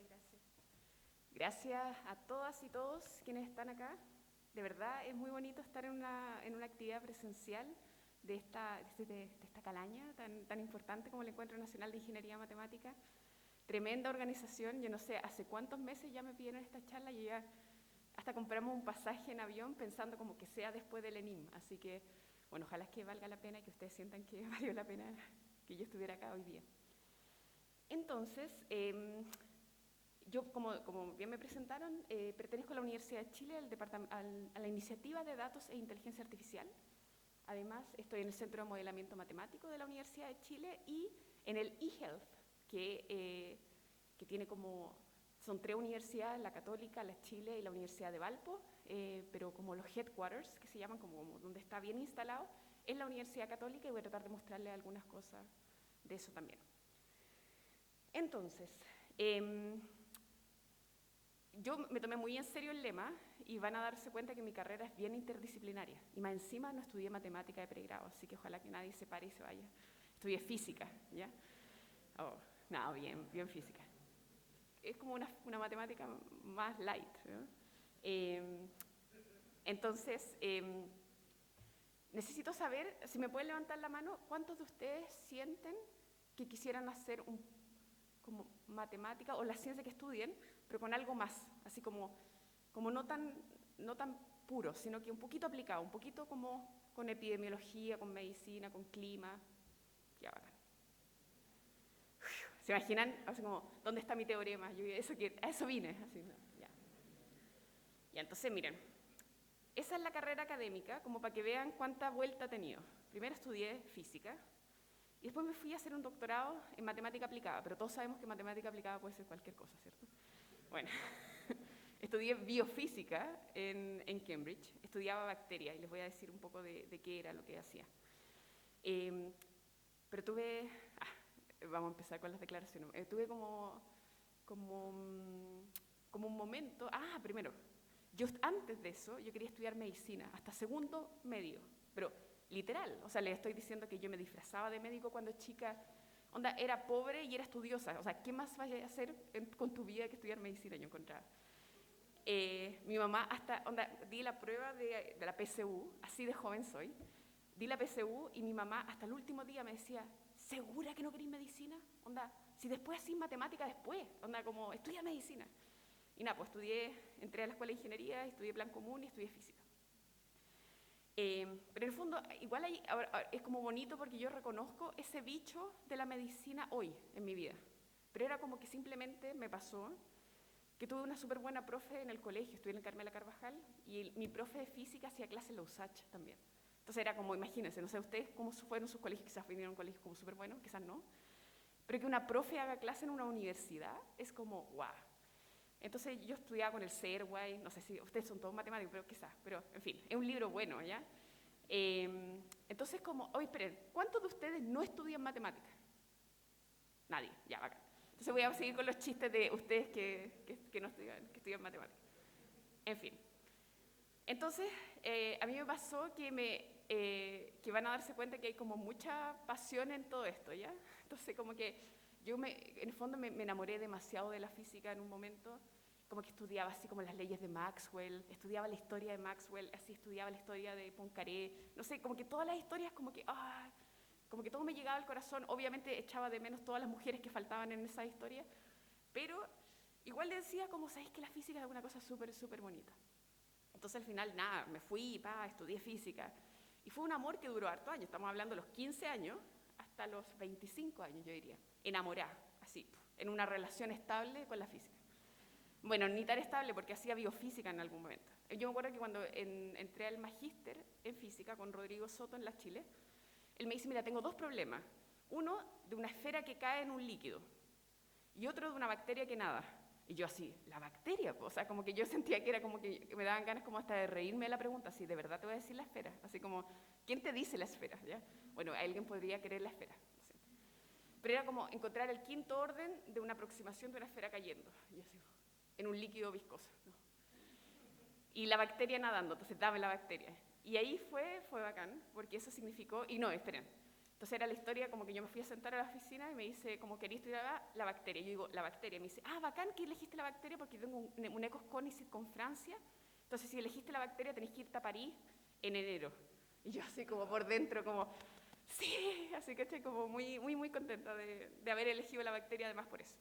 Muchas gracias. Gracias a todas y todos quienes están acá. De verdad es muy bonito estar en una actividad presencial de esta calaña tan importante como el Encuentro Nacional de Ingeniería Matemática. Tremenda organización. Yo no sé hace cuántos meses ya me pidieron esta charla y ya hasta compramos un pasaje en avión pensando como que sea después del ENIM. Así que, bueno, ojalá es que valga la pena y que ustedes sientan que valió la pena que yo estuviera acá hoy día. Entonces, yo, como bien me presentaron, pertenezco a la Universidad de Chile, a la Iniciativa de Datos e Inteligencia Artificial. Además, estoy en el Centro de Modelamiento Matemático de la Universidad de Chile y en el eHealth, que tiene son 3 universidades, la Católica, la Chile y la Universidad de Valpo, pero como los headquarters, que se llaman, como donde está bien instalado, es la Universidad Católica, y voy a tratar de mostrarles algunas cosas de eso también. Entonces, yo me tomé muy en serio el lema y van a darse cuenta que mi carrera es bien interdisciplinaria. Y más encima no estudié matemática de pregrado, así que ojalá que nadie se pare y se vaya. Estudié física, ¿ya? Oh, no, bien física. Es como una matemática más light, ¿no? Entonces, necesito saber, si me pueden levantar la mano, ¿cuántos de ustedes sienten que quisieran hacer como matemática o la ciencia que estudien, pero con algo más, así como no tan puro, sino que un poquito aplicado, un poquito como con epidemiología, con medicina, con clima? Ya, bacán. ¿Se imaginan? Así como, ¿dónde está mi teorema? A eso vine. Así, ¿no? Ya. Y entonces, miren, esa es la carrera académica, como para que vean cuánta vuelta he tenido. Primero estudié física, y después me fui a hacer un doctorado en matemática aplicada, pero todos sabemos que matemática aplicada puede ser cualquier cosa, ¿cierto? Bueno, estudié biofísica en Cambridge, estudiaba bacterias, y les voy a decir un poco de qué era lo que hacía. Pero vamos a empezar con las declaraciones. Tuve como un momento, primero, antes de eso, yo quería estudiar medicina, hasta segundo medio, pero literal, o sea, les estoy diciendo que yo me disfrazaba de médico cuando chica, era pobre y era estudiosa, o sea, ¿qué más vayas a hacer con tu vida que estudiar medicina? Yo encontraba. Mi mamá di la prueba de la PSU, así de joven soy, di la PSU y mi mamá hasta el último día me decía, ¿segura que no querís medicina? Si después hacís matemática después, como estudia medicina. Y nada, pues entré a la escuela de ingeniería, estudié plan común y estudié física. Pero en el fondo, igual es como bonito porque yo reconozco ese bicho de la medicina hoy en mi vida. Pero era como que simplemente me pasó que tuve una súper buena profe en el colegio, estudié en el Carmela Carvajal, y mi profe de física hacía clase en la USACH también. Entonces era como, imagínense, no sé ustedes cómo fueron sus colegios, quizás vinieron a un colegio como súper bueno, quizás no, pero que una profe haga clase en una universidad es como, guau. Entonces yo estudiaba con el Serway, no sé si ustedes son todos matemáticos, pero quizás, pero en fin, es un libro bueno, ¿ya? Entonces esperen, ¿cuántos de ustedes no estudian matemáticas? Nadie, ya, bacán. Entonces voy a seguir con los chistes de ustedes que no estudian, que estudian matemáticas. En fin. Entonces, a mí me pasó que van a darse cuenta que hay como mucha pasión en todo esto, ¿ya? Entonces, como que yo en el fondo me enamoré demasiado de la física en un momento, como que estudiaba así como las leyes de Maxwell, estudiaba la historia de Maxwell, así estudiaba la historia de Poincaré, no sé, como que todas las historias como que todo me llegaba al corazón. Obviamente echaba de menos todas las mujeres que faltaban en esa historia, pero igual le decía como, ¿sabéis que la física es una cosa súper, súper bonita? Entonces al final, nada, me fui, estudié física. Y fue un amor que duró harto años, estamos hablando de los 15 años hasta los 25 años, yo diría. Enamorada, así, en una relación estable con la física. Bueno, ni tan estable porque hacía biofísica en algún momento. Yo me acuerdo que cuando entré al magíster en física con Rodrigo Soto en la Chile, él me dice, mira, tengo 2 problemas. Uno, de una esfera que cae en un líquido, y otro de una bacteria que nada. Y yo así, ¿la bacteria? O sea, como que yo sentía que era como que me daban ganas como hasta de reírme de la pregunta, así, ¿de verdad te voy a decir la esfera? Así como, ¿quién te dice la esfera? ¿Ya? Bueno, alguien podría querer la esfera. ¿Sí? Pero era como encontrar el quinto orden de una aproximación de una esfera cayendo. Y yo así, en un líquido viscoso, ¿no? Y la bacteria nadando, entonces dame la bacteria. Y ahí fue bacán, porque eso significó, y no, esperen, Entonces era la historia como que yo me fui a sentar a la oficina y me dice, como quería estudiar la bacteria. Yo digo, la bacteria. Me dice, bacán que elegiste la bacteria porque tengo un ECOS-CONICET con Francia. Entonces, si elegiste la bacteria, tenés que irte a París en enero. Y yo así como por dentro, como, sí, así que estoy como muy, muy, muy contenta de haber elegido la bacteria, además por eso.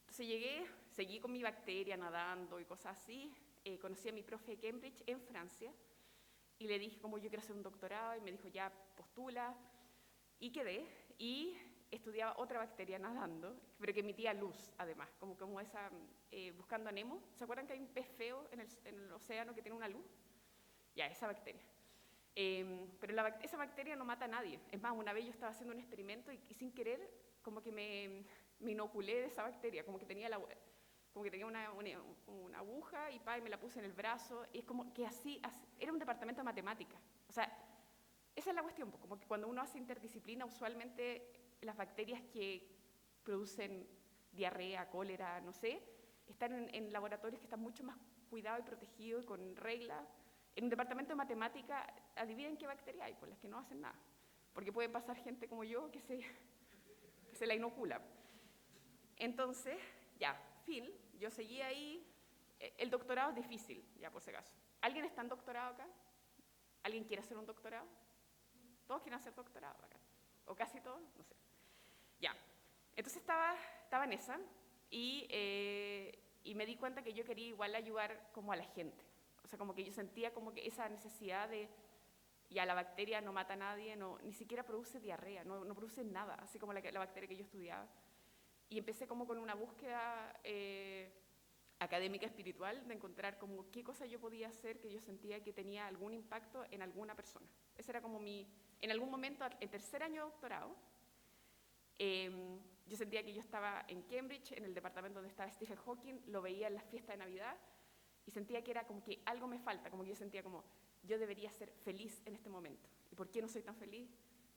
Entonces llegué, seguí con mi bacteria, nadando y cosas así. Conocí a mi profe de Cambridge en Francia. Y le dije, como yo quiero hacer un doctorado, y me dijo, ya, postula. Y quedé, y estudiaba otra bacteria nadando, pero que emitía luz, además, como esa, buscando a Nemo. ¿Se acuerdan que hay un pez feo en el océano que tiene una luz? Ya, esa bacteria. Pero esa bacteria no mata a nadie. Es más, una vez yo estaba haciendo un experimento y sin querer, como que me inoculé de esa bacteria, como que tenía una aguja y me la puse en el brazo, y es como que así era un departamento de matemáticas. O sea, esa es la cuestión, como que cuando uno hace interdisciplina, usualmente las bacterias que producen diarrea, cólera, no sé, están en laboratorios que están mucho más cuidados y protegidos y con reglas. En un departamento de matemática, adivinen qué bacterias hay, pues las que no hacen nada, porque puede pasar gente como yo que se la inocula. Entonces, ya, fin, yo seguí ahí. El doctorado es difícil, ya por si acaso. ¿Alguien está en doctorado acá? ¿Alguien quiere hacer un doctorado? Todos quieren hacer doctorado acá, o casi todos, no sé. Ya, entonces estaba en esa y me di cuenta que yo quería igual ayudar como a la gente. O sea, como que yo sentía como que esa necesidad de, ya la bacteria no mata a nadie, ni siquiera produce diarrea, no produce nada, así como la bacteria que yo estudiaba. Y empecé como con una búsqueda académica espiritual de encontrar como qué cosa yo podía hacer que yo sentía que tenía algún impacto en alguna persona. Ese era como en algún momento, en tercer año de doctorado, yo sentía que yo estaba en Cambridge, en el departamento donde estaba Stephen Hawking, lo veía en las fiestas de Navidad y sentía que era como que algo me falta, como que yo sentía como yo debería ser feliz en este momento. ¿Y por qué no soy tan feliz?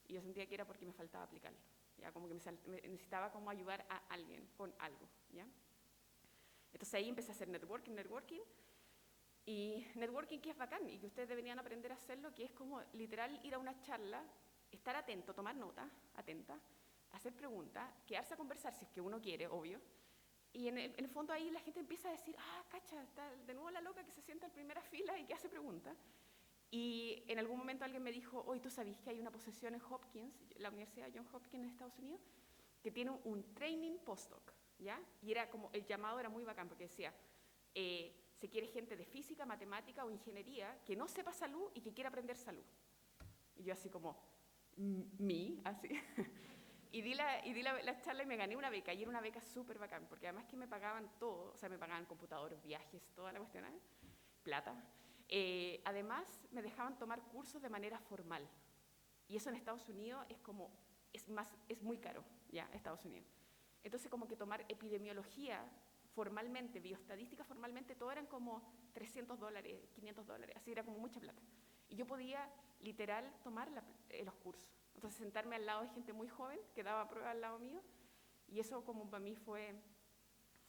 Y yo sentía que era porque me faltaba aplicarlo. ¿Ya? Como que necesitaba como ayudar a alguien con algo. ¿Ya? Entonces ahí empecé a hacer networking, y networking que es bacán y que ustedes deberían aprender a hacerlo, que es como literal ir a una charla, estar atento, tomar nota, atenta, hacer preguntas, quedarse a conversar si es que uno quiere, obvio, y en el fondo ahí la gente empieza a decir, cacha, está de nuevo la loca que se sienta en primera fila y que hace preguntas. Y en algún momento alguien me dijo, ¿tú sabís que hay una posesión en Hopkins, la Universidad Johns Hopkins en Estados Unidos, que tiene un training postdoc, ¿ya? Y era como, el llamado era muy bacán porque decía, se quiere gente de física, matemática o ingeniería que no sepa salud y que quiera aprender salud. Y yo así como, así. Y di la charla y me gané una beca, y era una beca súper bacán, porque además que me pagaban todo, o sea, me pagaban computadores, viajes, toda la cuestión, plata. Además, me dejaban tomar cursos de manera formal. Y eso en Estados Unidos es muy caro, ya, Estados Unidos. Entonces, como que tomar epidemiología formalmente, bioestadística formalmente, todo eran como $300, $500, así era como mucha plata. Y yo podía, literal, tomar los cursos. Entonces, sentarme al lado de gente muy joven que daba pruebas al lado mío, y eso como para mí fue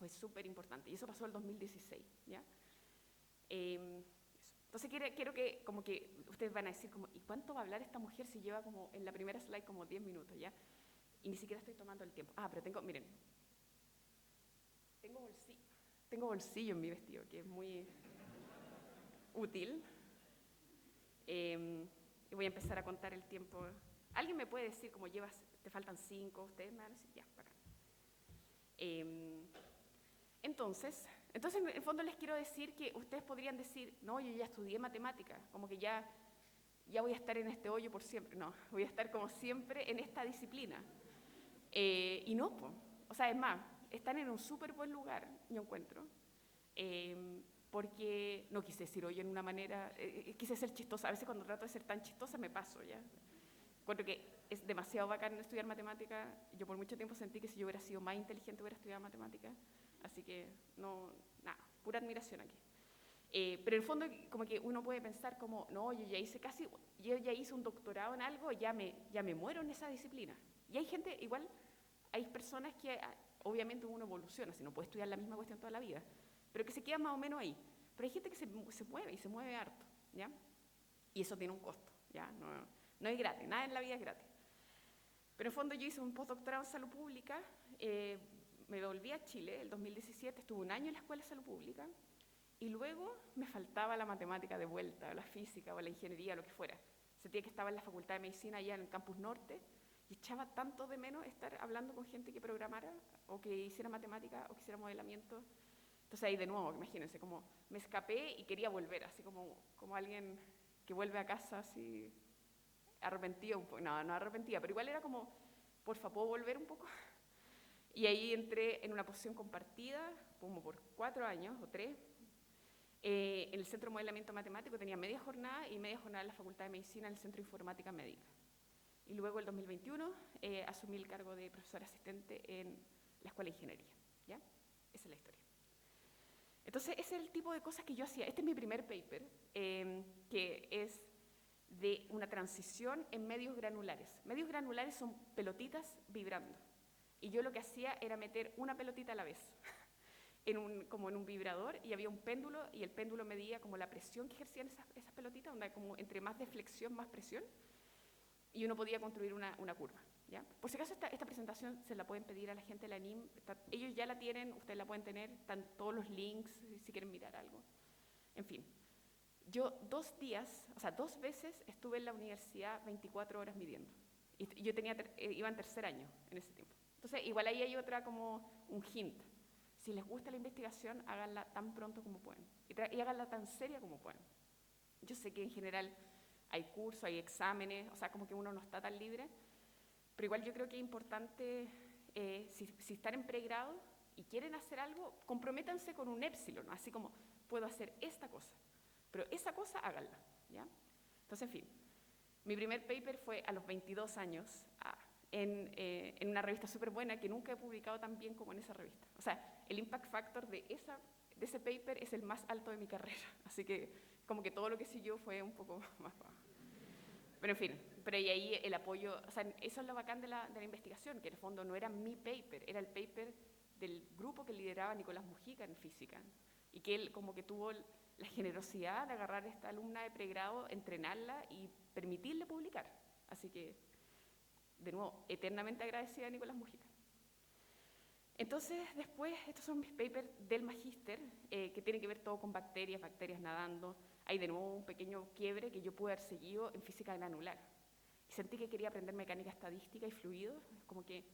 súper importante. Y eso pasó el 2016, ¿ya? Entonces quiero que, como que ustedes van a decir, como, ¿y cuánto va a hablar esta mujer si lleva como en la primera slide como 10 minutos, ¿ya? Y ni siquiera estoy tomando el tiempo. Pero miren, tengo bolsillo en mi vestido, que es muy útil. Y voy a empezar a contar el tiempo. ¿Alguien me puede decir cómo te faltan 5? Ustedes me van a decir, ya, bacán. Entonces, en el fondo les quiero decir que ustedes podrían decir, no, yo ya estudié matemática, como que ya voy a estar en este hoyo por siempre. No, voy a estar como siempre en esta disciplina. Y no, o sea, es más, están en un súper buen lugar, yo encuentro, porque no quise decir hoyo en una manera, quise ser chistosa. A veces cuando trato de ser tan chistosa me paso, ¿ya? Encuentro que es demasiado bacán estudiar matemática. Yo por mucho tiempo sentí que si yo hubiera sido más inteligente hubiera estudiado matemática. Así que, nada, pura admiración aquí. Pero en el fondo, como que uno puede pensar como, no, yo ya hice un doctorado en algo, ya me muero en esa disciplina. Y hay gente, igual, hay personas que, obviamente uno evoluciona, si no puede estudiar la misma cuestión toda la vida, pero que se queda más o menos ahí. Pero hay gente que se mueve, y se mueve harto, ¿ya? Y eso tiene un costo, ¿ya? No es gratis, nada en la vida es gratis. Pero en fondo yo hice un postdoctorado en salud pública, me volví a Chile el 2017, estuve un año en la Escuela de Salud Pública, y luego me faltaba la matemática de vuelta, o la física, o la ingeniería, o lo que fuera. Sentía que estaba en la Facultad de Medicina allá en el Campus Norte, y echaba tanto de menos estar hablando con gente que programara, o que hiciera matemática, o que hiciera modelamiento. Entonces ahí de nuevo, imagínense, como me escapé y quería volver, así como alguien que vuelve a casa así arrepentida, no arrepentida, pero igual era como, porfa, ¿puedo volver un poco? Y ahí entré en una posición compartida, como por 4 años o 3, en el Centro de Modelamiento Matemático. Tenía media jornada y media jornada en la Facultad de Medicina en el Centro de Informática Médica. Y luego, el 2021, asumí el cargo de profesor asistente en la Escuela de Ingeniería. ¿Ya? Esa es la historia. Entonces, ese es el tipo de cosas que yo hacía. Este es mi primer paper, que es de una transición en medios granulares. Medios granulares son pelotitas vibrando. Y yo lo que hacía era meter una pelotita a la vez, como en un vibrador, y había un péndulo, y el péndulo medía como la presión que ejercían esas pelotitas, donde como entre más deflexión, más presión, y uno podía construir una curva. ¿Ya? Por si acaso esta presentación se la pueden pedir a la gente de la NIM, ellos ya la tienen, ustedes la pueden tener, están todos los links si quieren mirar algo. En fin, yo 2 veces estuve en la universidad 24 horas midiendo. Y yo iba en tercer año en ese tiempo. Entonces, igual ahí hay como un hint. Si les gusta la investigación, háganla tan pronto como puedan. Y háganla tan seria como puedan. Yo sé que en general hay cursos, hay exámenes, o sea, como que uno no está tan libre, pero igual yo creo que es importante, si están en pregrado y quieren hacer algo, comprométanse con un épsilon, así como, puedo hacer esta cosa, pero esa cosa háganla, ¿ya? Entonces, en fin, mi primer paper fue a los 22 años, en una revista súper buena que nunca he publicado tan bien como en esa revista. O sea, el impact factor de ese paper es el más alto de mi carrera, así que como que todo lo que siguió fue un poco más bajo. Pero en fin, pero y ahí el apoyo, o sea, eso es lo bacán de la investigación, que en el fondo no era mi paper, era el paper del grupo que lideraba Nicolás Mujica en física, y que él como que tuvo la generosidad de agarrar a esta alumna de pregrado, entrenarla y permitirle publicar. Así que, de nuevo, eternamente agradecida a Nicolás Mujica. Entonces, después, estos son mis papers del magíster, que tienen que ver todo con bacterias nadando. Hay de nuevo un pequeño quiebre que yo pude haber seguido en física granular. Y sentí que quería aprender mecánica estadística y fluidos, como que,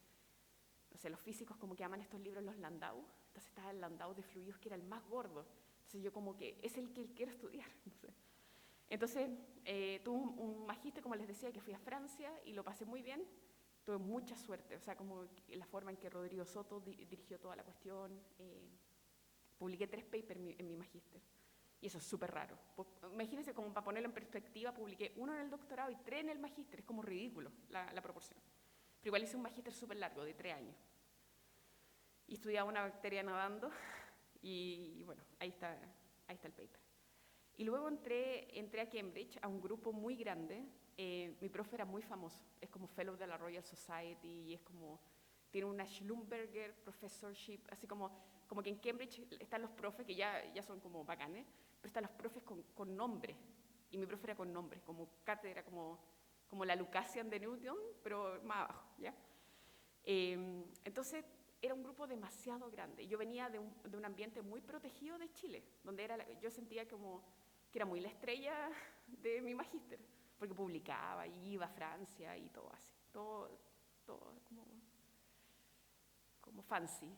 no sé, los físicos como que aman estos libros, los Landau. Entonces estaba el Landau de fluidos, que era el más gordo. Entonces yo como que es el que quiero estudiar, no sé. Entonces tuve un magíster, como les decía, que fui a Francia y lo pasé muy bien. Tuve mucha suerte, o sea, como la forma en que Rodrigo Soto dirigió toda la cuestión. Publiqué 3 papers en mi magíster. Y eso es súper raro. Imagínense, como para ponerlo en perspectiva, publiqué 1 en el doctorado y 3 en el magíster. Es como ridículo la proporción. Pero igual hice un magíster súper largo, de 3 años. Y estudiaba una bacteria nadando y bueno, ahí está el paper. Y luego entré a Cambridge, a un grupo muy grande. Mi profe era muy famoso, es como fellow de la Royal Society, y es como, tiene una Schlumberger Professorship, así como que en Cambridge están los profes que ya son como bacanes, pero están los profes con nombre, y mi profe era con nombre, como cátedra, como la Lucasian de Newton, pero más abajo, ¿ya? Entonces, era un grupo demasiado grande. Yo venía de un ambiente muy protegido de Chile, donde yo sentía como que era muy la estrella de mi magíster, porque publicaba y iba a Francia y todo así, todo como fancy.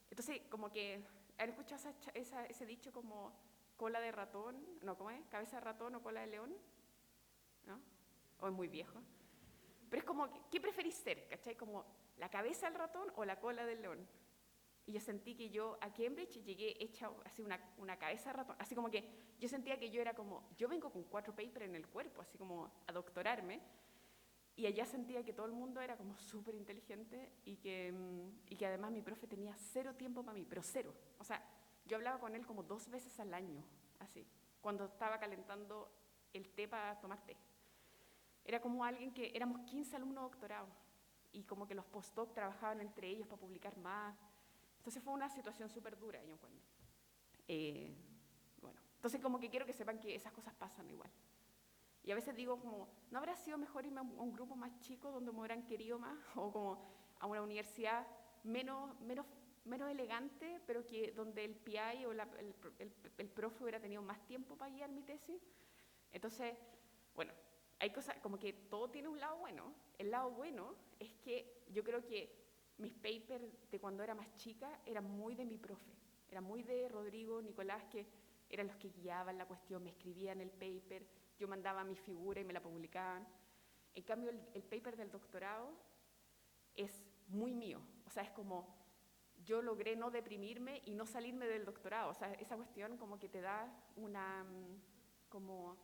Entonces, como que, ¿han escuchado ese dicho como cola de ratón? No, ¿cómo es? ¿Cabeza de ratón o cola de león? ¿No? ¿O es muy viejo? Pero es como, ¿qué preferís ser? ¿Cachai? Como la cabeza del ratón o la cola del león. Y yo sentí que yo a Cambridge llegué hecha así una cabeza de ratón, así como que yo sentía que yo era como, yo vengo con 4 papers en el cuerpo, así como a doctorarme, y allá sentía que todo el mundo era como súper inteligente y que además mi profe tenía 0 tiempo para mí, pero 0. O sea, yo hablaba con él como 2 veces al año, así, cuando estaba calentando el té para tomar té. Era como alguien que, éramos 15 alumnos doctorados, y como que los postdoc trabajaban entre ellos para publicar más. Entonces fue una situación súper dura, yo encuentro. Bueno, entonces como que quiero que sepan que esas cosas pasan igual. Y a veces digo como, ¿no habrá sido mejor irme a un grupo más chico donde me hubieran querido más? O como a una universidad menos elegante, pero que donde el PI o el profe hubiera tenido más tiempo para guiar mi tesis. Entonces, bueno, hay cosas, como que todo tiene un lado bueno. El lado bueno es que yo creo que mis papers de cuando era más chica eran muy de mi profe, era muy de Rodrigo, Nicolás, que eran los que guiaban la cuestión, me escribían el paper, yo mandaba mi figura y me la publicaban. En cambio, el paper del doctorado es muy mío, o sea, es como yo logré no deprimirme y no salirme del doctorado, o sea, esa cuestión como que te da una, como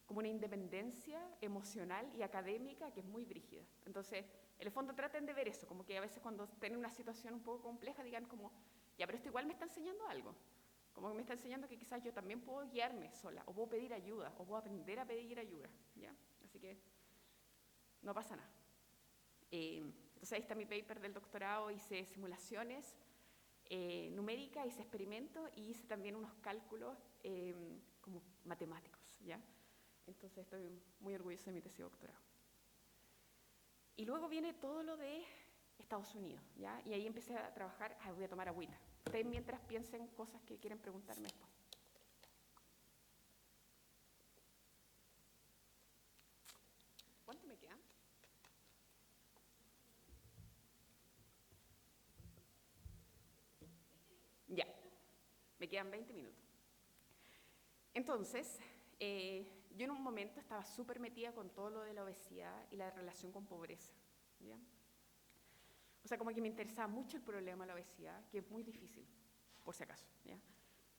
una independencia emocional y académica que es muy brígida. Entonces, en el fondo traten de ver eso, como que a veces cuando estén en una situación un poco compleja digan como, ya, pero esto igual me está enseñando algo, como que me está enseñando que quizás yo también puedo guiarme sola, o puedo pedir ayuda, o puedo aprender a pedir ayuda, ¿ya? Así que no pasa nada. Entonces ahí está mi paper del doctorado, hice simulaciones numéricas, hice experimentos y hice también unos cálculos como matemáticos, ¿ya? Entonces estoy muy orgullosa de mi tesis de doctorado. Y luego viene todo lo de Estados Unidos, ¿ya? Y ahí empecé a trabajar, voy a tomar agüita. Ustedes mientras piensen cosas que quieren preguntarme después. ¿Cuánto me queda? Ya, me quedan 20 minutos. Entonces, yo en un momento estaba súper metida con todo lo de la obesidad y la relación con pobreza, ¿ya? O sea, como que me interesaba mucho el problema de la obesidad, que es muy difícil, por si acaso, ¿ya?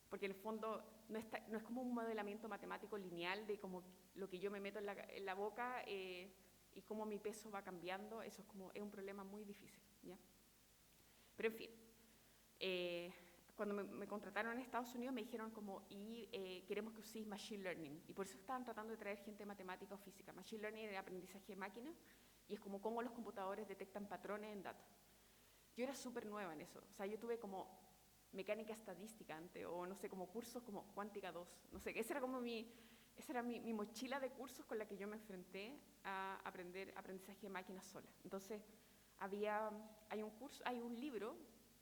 Porque en el fondo no es como un modelamiento matemático lineal de como lo que yo me meto en la boca y cómo mi peso va cambiando, eso es un problema muy difícil, ¿ya? Pero en fin, cuando me contrataron en Estados Unidos me dijeron como, queremos que uséis Machine Learning, y por eso estaban tratando de traer gente de matemática o física. Machine Learning es aprendizaje de máquina, y es como cómo los computadores detectan patrones en datos. Yo era súper nueva en eso, o sea, yo tuve como mecánica estadística antes, o no sé, como cursos como cuántica 2, no sé, esa era mi mochila de cursos con la que yo me enfrenté a aprender aprendizaje de máquinas sola. Entonces, hay un libro,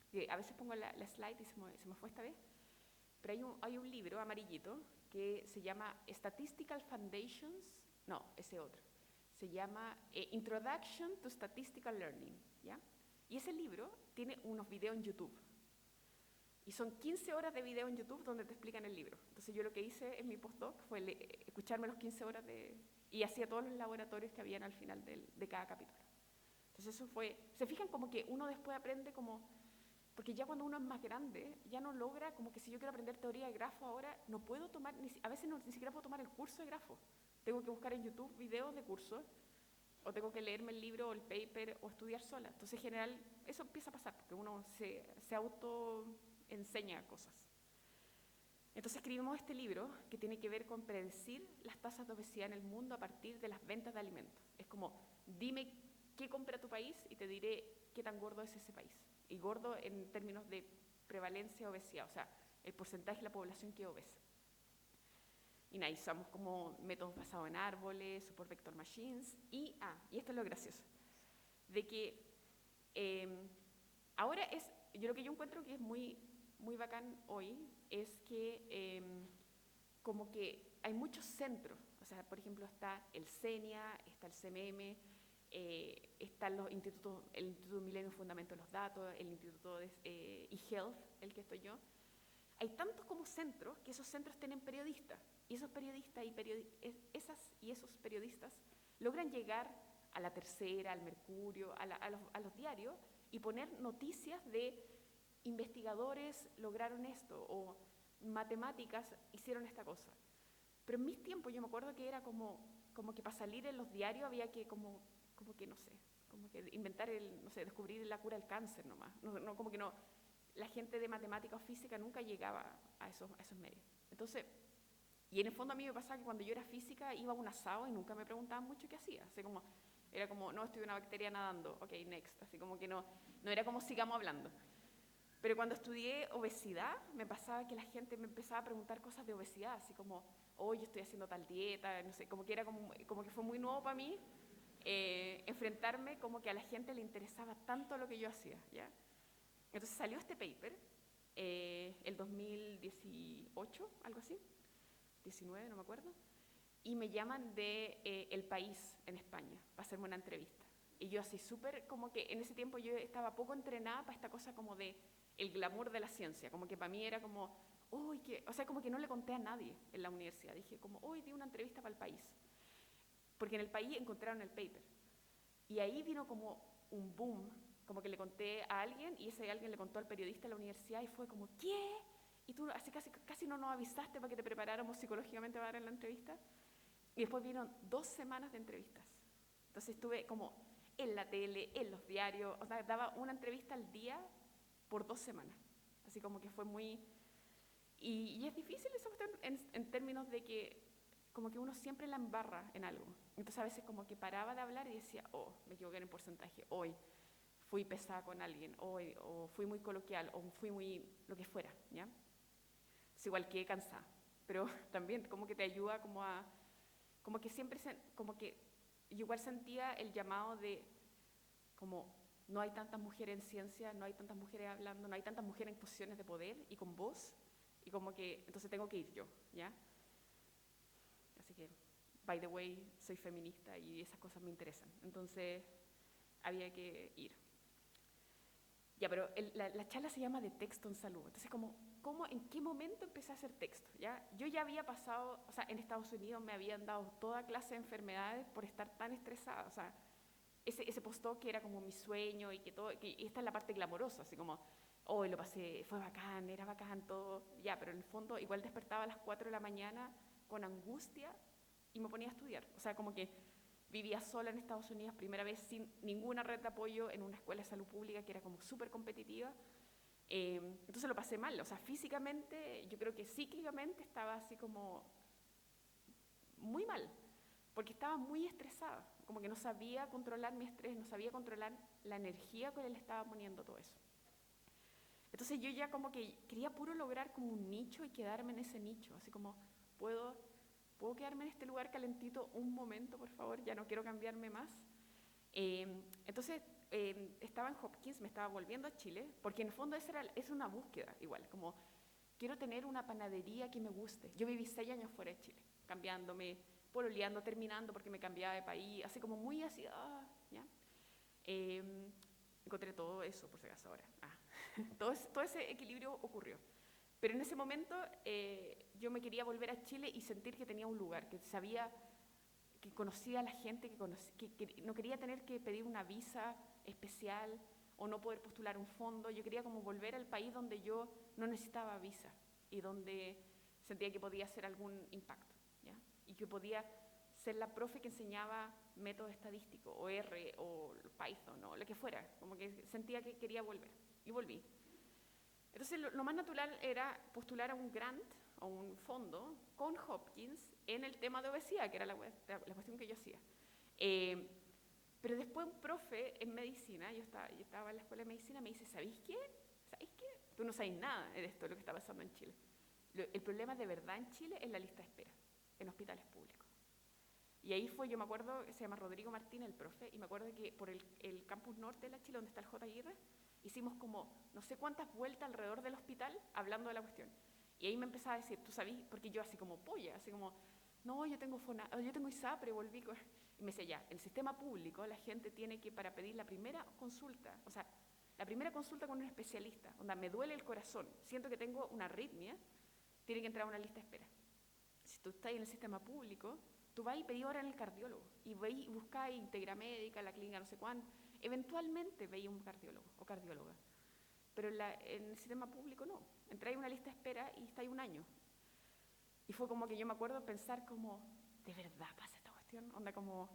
que a veces pongo la slide y se me fue esta vez, pero hay un libro amarillito que se llama Statistical Foundations, no, ese otro, se llama Introduction to Statistical Learning, ¿ya? Y ese libro tiene unos videos en YouTube. Y son 15 horas de video en YouTube donde te explican el libro. Entonces yo lo que hice en mi postdoc fue escucharme los 15 horas y hacía todos los laboratorios que habían al final de cada capítulo. Entonces eso fue, se fijan como que uno después aprende como, porque ya cuando uno es más grande, ya no logra, como que si yo quiero aprender teoría de grafo ahora, no puedo tomar, a veces ni siquiera puedo tomar el curso de grafo. Tengo que buscar en YouTube videos de cursos, o tengo que leerme el libro o el paper o estudiar sola. Entonces en general eso empieza a pasar, porque uno se auto enseña cosas. Entonces escribimos este libro que tiene que ver con predecir las tasas de obesidad en el mundo a partir de las ventas de alimentos. Es como, dime qué compra tu país y te diré qué tan gordo es ese país. Y gordo en términos de prevalencia de obesidad, o sea, el porcentaje de la población que es obesa. Y nada, usamos como métodos basados en árboles, support vector machines, y esto es lo gracioso, de que ahora yo lo que yo encuentro que es muy bacán hoy es que como que hay muchos centros, o sea, por ejemplo está el CENIA, está el CMM, están los institutos, el Instituto Milenio Fundamento de los Datos, el Instituto de eHealth, el que estoy yo. Hay tantos como centros que esos centros tienen periodistas, y esos periodistas y esos periodistas logran llegar a La Tercera, al Mercurio, a los diarios y poner noticias de investigadores lograron esto o matemáticas hicieron esta cosa. Pero en mis tiempos yo me acuerdo que era como que para salir en los diarios había que como que no sé, como que inventar descubrir la cura del cáncer nomás. No, como que no, la gente de matemática o física nunca llegaba a esos medios. Entonces, y en el fondo a mí me pasaba que cuando yo era física iba a un asado y nunca me preguntaban mucho qué hacía. Así como, era como, no, estoy una bacteria nadando, ok, next. Así como que no era como sigamos hablando. Pero cuando estudié obesidad, me pasaba que la gente me empezaba a preguntar cosas de obesidad, así como, hoy yo estoy haciendo tal dieta, no sé, como que era como que fue muy nuevo para mí enfrentarme como que a la gente le interesaba tanto lo que yo hacía, ¿ya? Entonces salió este paper, el 2018, algo así, 19, no me acuerdo, y me llaman de El País en España para hacerme una entrevista. Y yo así súper, como que en ese tiempo yo estaba poco entrenada para esta cosa como de el glamour de la ciencia, como que para mí era como, uy, o sea, como que no le conté a nadie en la universidad. Dije como, hoy di una entrevista para El País, porque en El País encontraron el paper. Y ahí vino como un boom, como que le conté a alguien y ese alguien le contó al periodista de la universidad y fue como, ¿qué? Y tú así casi no nos avisaste para que te preparáramos psicológicamente para dar la entrevista. Y después vieron 2 semanas de entrevistas. Entonces estuve como en la tele, en los diarios, o sea, daba una entrevista al día por 2 semanas. Así como que fue muy... Y es difícil esa cuestión en términos de que como que uno siempre la embarra en algo. Entonces a veces como que paraba de hablar y decía, oh, me equivoqué en el porcentaje, hoy fui pesada con alguien, hoy, o fui muy coloquial, o fui muy lo que fuera, ¿ya? Es igual que cansada, pero también como que te ayuda como a... Como que siempre, como que yo igual sentía el llamado de como no hay tantas mujeres en ciencia, no hay tantas mujeres hablando, no hay tantas mujeres en posiciones de poder y con voz, y como que entonces tengo que ir yo, ¿ya? Así que, by the way, soy feminista y esas cosas me interesan, entonces había que ir. Ya, pero la charla se llama de texto en salud, entonces ¿en qué momento empecé a hacer texto? ¿Ya? Yo ya había pasado, o sea, en Estados Unidos me habían dado toda clase de enfermedades por estar tan estresada, o sea, ese postdoc que era como mi sueño y y esta es la parte glamorosa, así como, hoy lo pasé, fue bacán, era bacán todo, ya, pero en el fondo igual despertaba a las 4 de la mañana con angustia y me ponía a estudiar, o sea, como que vivía sola en Estados Unidos, primera vez sin ninguna red de apoyo en una escuela de salud pública que era como súper competitiva. Entonces lo pasé mal, o sea, físicamente, yo creo que cíclicamente estaba así como muy mal, porque estaba muy estresada, como que no sabía controlar mi estrés, no sabía controlar la energía que le estaba poniendo todo eso. Entonces yo ya como que quería puro lograr como un nicho y quedarme en ese nicho, así como, ¿puedo quedarme en este lugar calentito un momento, por favor? Ya no quiero cambiarme más. Entonces estaba en Hopkins, me estaba volviendo a Chile, porque en el fondo es una búsqueda igual, como quiero tener una panadería que me guste. Yo viví 6 años fuera de Chile, cambiándome, pololeando, terminando porque me cambiaba de país, así como muy así, ¿ya? Encontré todo eso, por si acaso ahora. Todo ese equilibrio ocurrió. Pero en ese momento yo me quería volver a Chile y sentir que tenía un lugar, que sabía, que conocía a la gente, que no quería tener que pedir una visa especial o no poder postular un fondo. Yo quería como volver al país donde yo no necesitaba visa y donde sentía que podía hacer algún impacto, ¿ya? Y que podía ser la profe que enseñaba método estadístico o R o Python o lo que fuera, como que sentía que quería volver y volví. Entonces lo más natural era postular a un grant o un fondo con Hopkins en el tema de obesidad, que era la cuestión que yo hacía. Pero después un profe en medicina, yo estaba en la escuela de medicina, me dice, ¿sabéis qué? Tú no sabéis nada de esto, de lo que está pasando en Chile. El problema de verdad en Chile es la lista de espera en hospitales públicos. Y ahí fue, yo me acuerdo, se llama Rodrigo Martín, el profe, y me acuerdo que por el campus norte de la Chile, donde está el J. Aguirre, hicimos como no sé cuántas vueltas alrededor del hospital hablando de la cuestión. Y ahí me empezaba a decir, ¿tú sabís? Porque yo así como polla, así como, no, yo tengo ISAPRE, volví con... Y me decía, ya, en el sistema público la gente tiene que, para pedir la primera consulta, o sea, la primera consulta con un especialista, donde me duele el corazón, siento que tengo una arritmia, tiene que entrar a una lista de espera. Si tú estás en el sistema público, tú vas y pedís hora en el cardiólogo, y veis, buscáis Integra Médica, la clínica no sé cuánto, eventualmente veis un cardiólogo o cardióloga, pero en el sistema público no, entráis a una lista de espera y estáis un año. Y fue como que yo me acuerdo pensar como, ¿de verdad pasa esta cuestión? Onda como,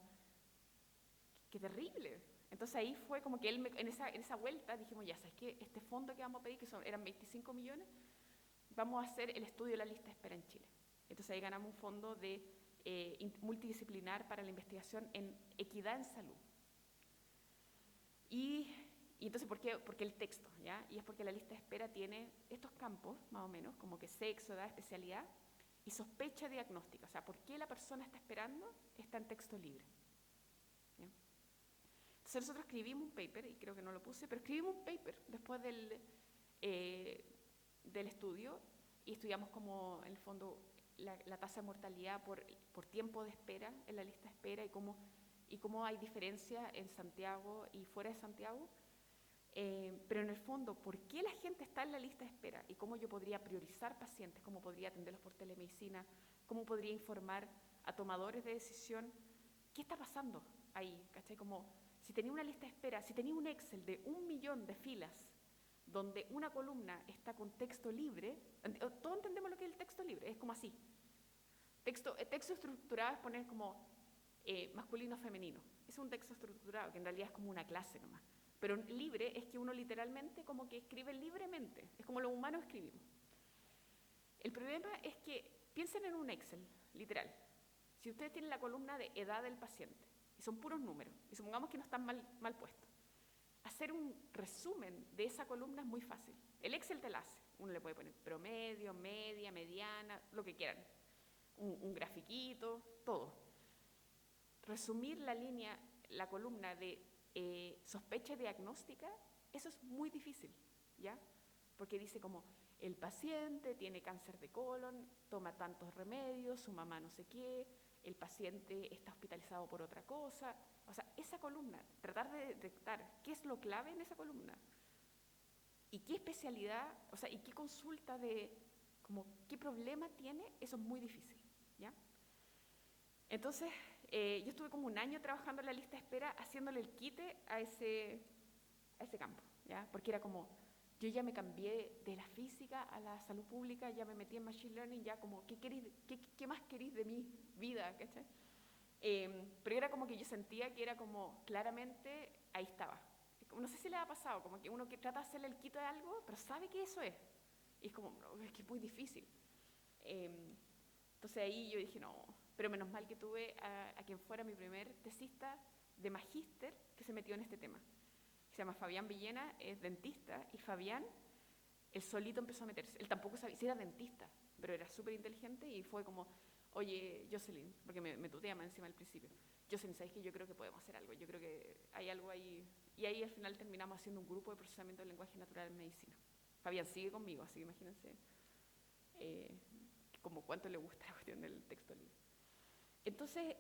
qué terrible. Entonces ahí fue como que él, en esa vuelta dijimos, ya, ¿sabes qué? Este fondo que vamos a pedir, que eran 25 millones, vamos a hacer el estudio de la lista de espera en Chile. Entonces ahí ganamos un fondo de multidisciplinar para la investigación en equidad en salud. Y entonces, ¿por qué? Porque el texto, ¿ya? Y es porque la lista de espera tiene estos campos, más o menos, como que sexo, edad, especialidad, y sospecha diagnóstica. O sea, ¿por qué la persona está esperando? Está en texto libre. ¿Ya? Entonces nosotros escribimos un paper, y creo que no lo puse, pero escribimos un paper después del estudio, y estudiamos como, en el fondo, la tasa de mortalidad por tiempo de espera en la lista de espera, y cómo hay diferencias en Santiago y fuera de Santiago. Pero en el fondo, ¿por qué la gente está en la lista de espera? Y cómo yo podría priorizar pacientes, cómo podría atenderlos por telemedicina, cómo podría informar a tomadores de decisión. ¿Qué está pasando ahí? ¿Cachai? Como si tenía una lista de espera, si tenía un Excel de 1 millón de filas, donde una columna está con texto libre, todos entendemos lo que es el texto libre, es como así. Texto estructurado es poner como masculino, femenino. Es un texto estructurado, que en realidad es como una clase nomás. Pero libre es que uno literalmente como que escribe libremente, es como los humanos escribimos. El problema es que piensen en un Excel, literal. Si ustedes tienen la columna de edad del paciente, y son puros números, y supongamos que no están mal puestos, hacer un resumen de esa columna es muy fácil. El Excel te la hace. Uno le puede poner promedio, media, mediana, lo que quieran. Un grafiquito, todo. Resumir la columna de sospecha diagnóstica, eso es muy difícil, ¿ya? Porque dice como, el paciente tiene cáncer de colon, toma tantos remedios, su mamá no sé qué, el paciente está hospitalizado por otra cosa. O sea, esa columna, tratar de detectar qué es lo clave en esa columna y qué especialidad, o sea, y qué consulta como qué problema tiene, eso es muy difícil, ¿ya? Entonces, yo estuve como 1 año trabajando en la lista de espera, haciéndole el quite a ese campo, ¿ya? Porque era como, yo ya me cambié de la física a la salud pública, ya me metí en machine learning, ya como, ¿qué más queréis de mi vida? ¿Cachai? Pero era como que yo sentía que era como, claramente, ahí estaba. No sé si le ha pasado, como que uno que trata de hacerle el quito de algo, pero sabe que eso es. Y es como, no, es que es muy difícil. Entonces ahí yo dije, no, pero menos mal que tuve a quien fuera mi primer tesista de magíster que se metió en este tema. Se llama Fabián Villena, es dentista, y Fabián, él solito empezó a meterse. Él tampoco sabía si era dentista, pero era súper inteligente y fue como, oye, Jocelyn, porque me tuteaba encima al principio, Jocelyn, ¿sabes qué? Yo creo que podemos hacer algo, yo creo que hay algo ahí. Y ahí al final terminamos haciendo un grupo de procesamiento del lenguaje natural en medicina. Fabián sigue conmigo, así que imagínense como cuánto le gusta la cuestión del texto libre. Entonces,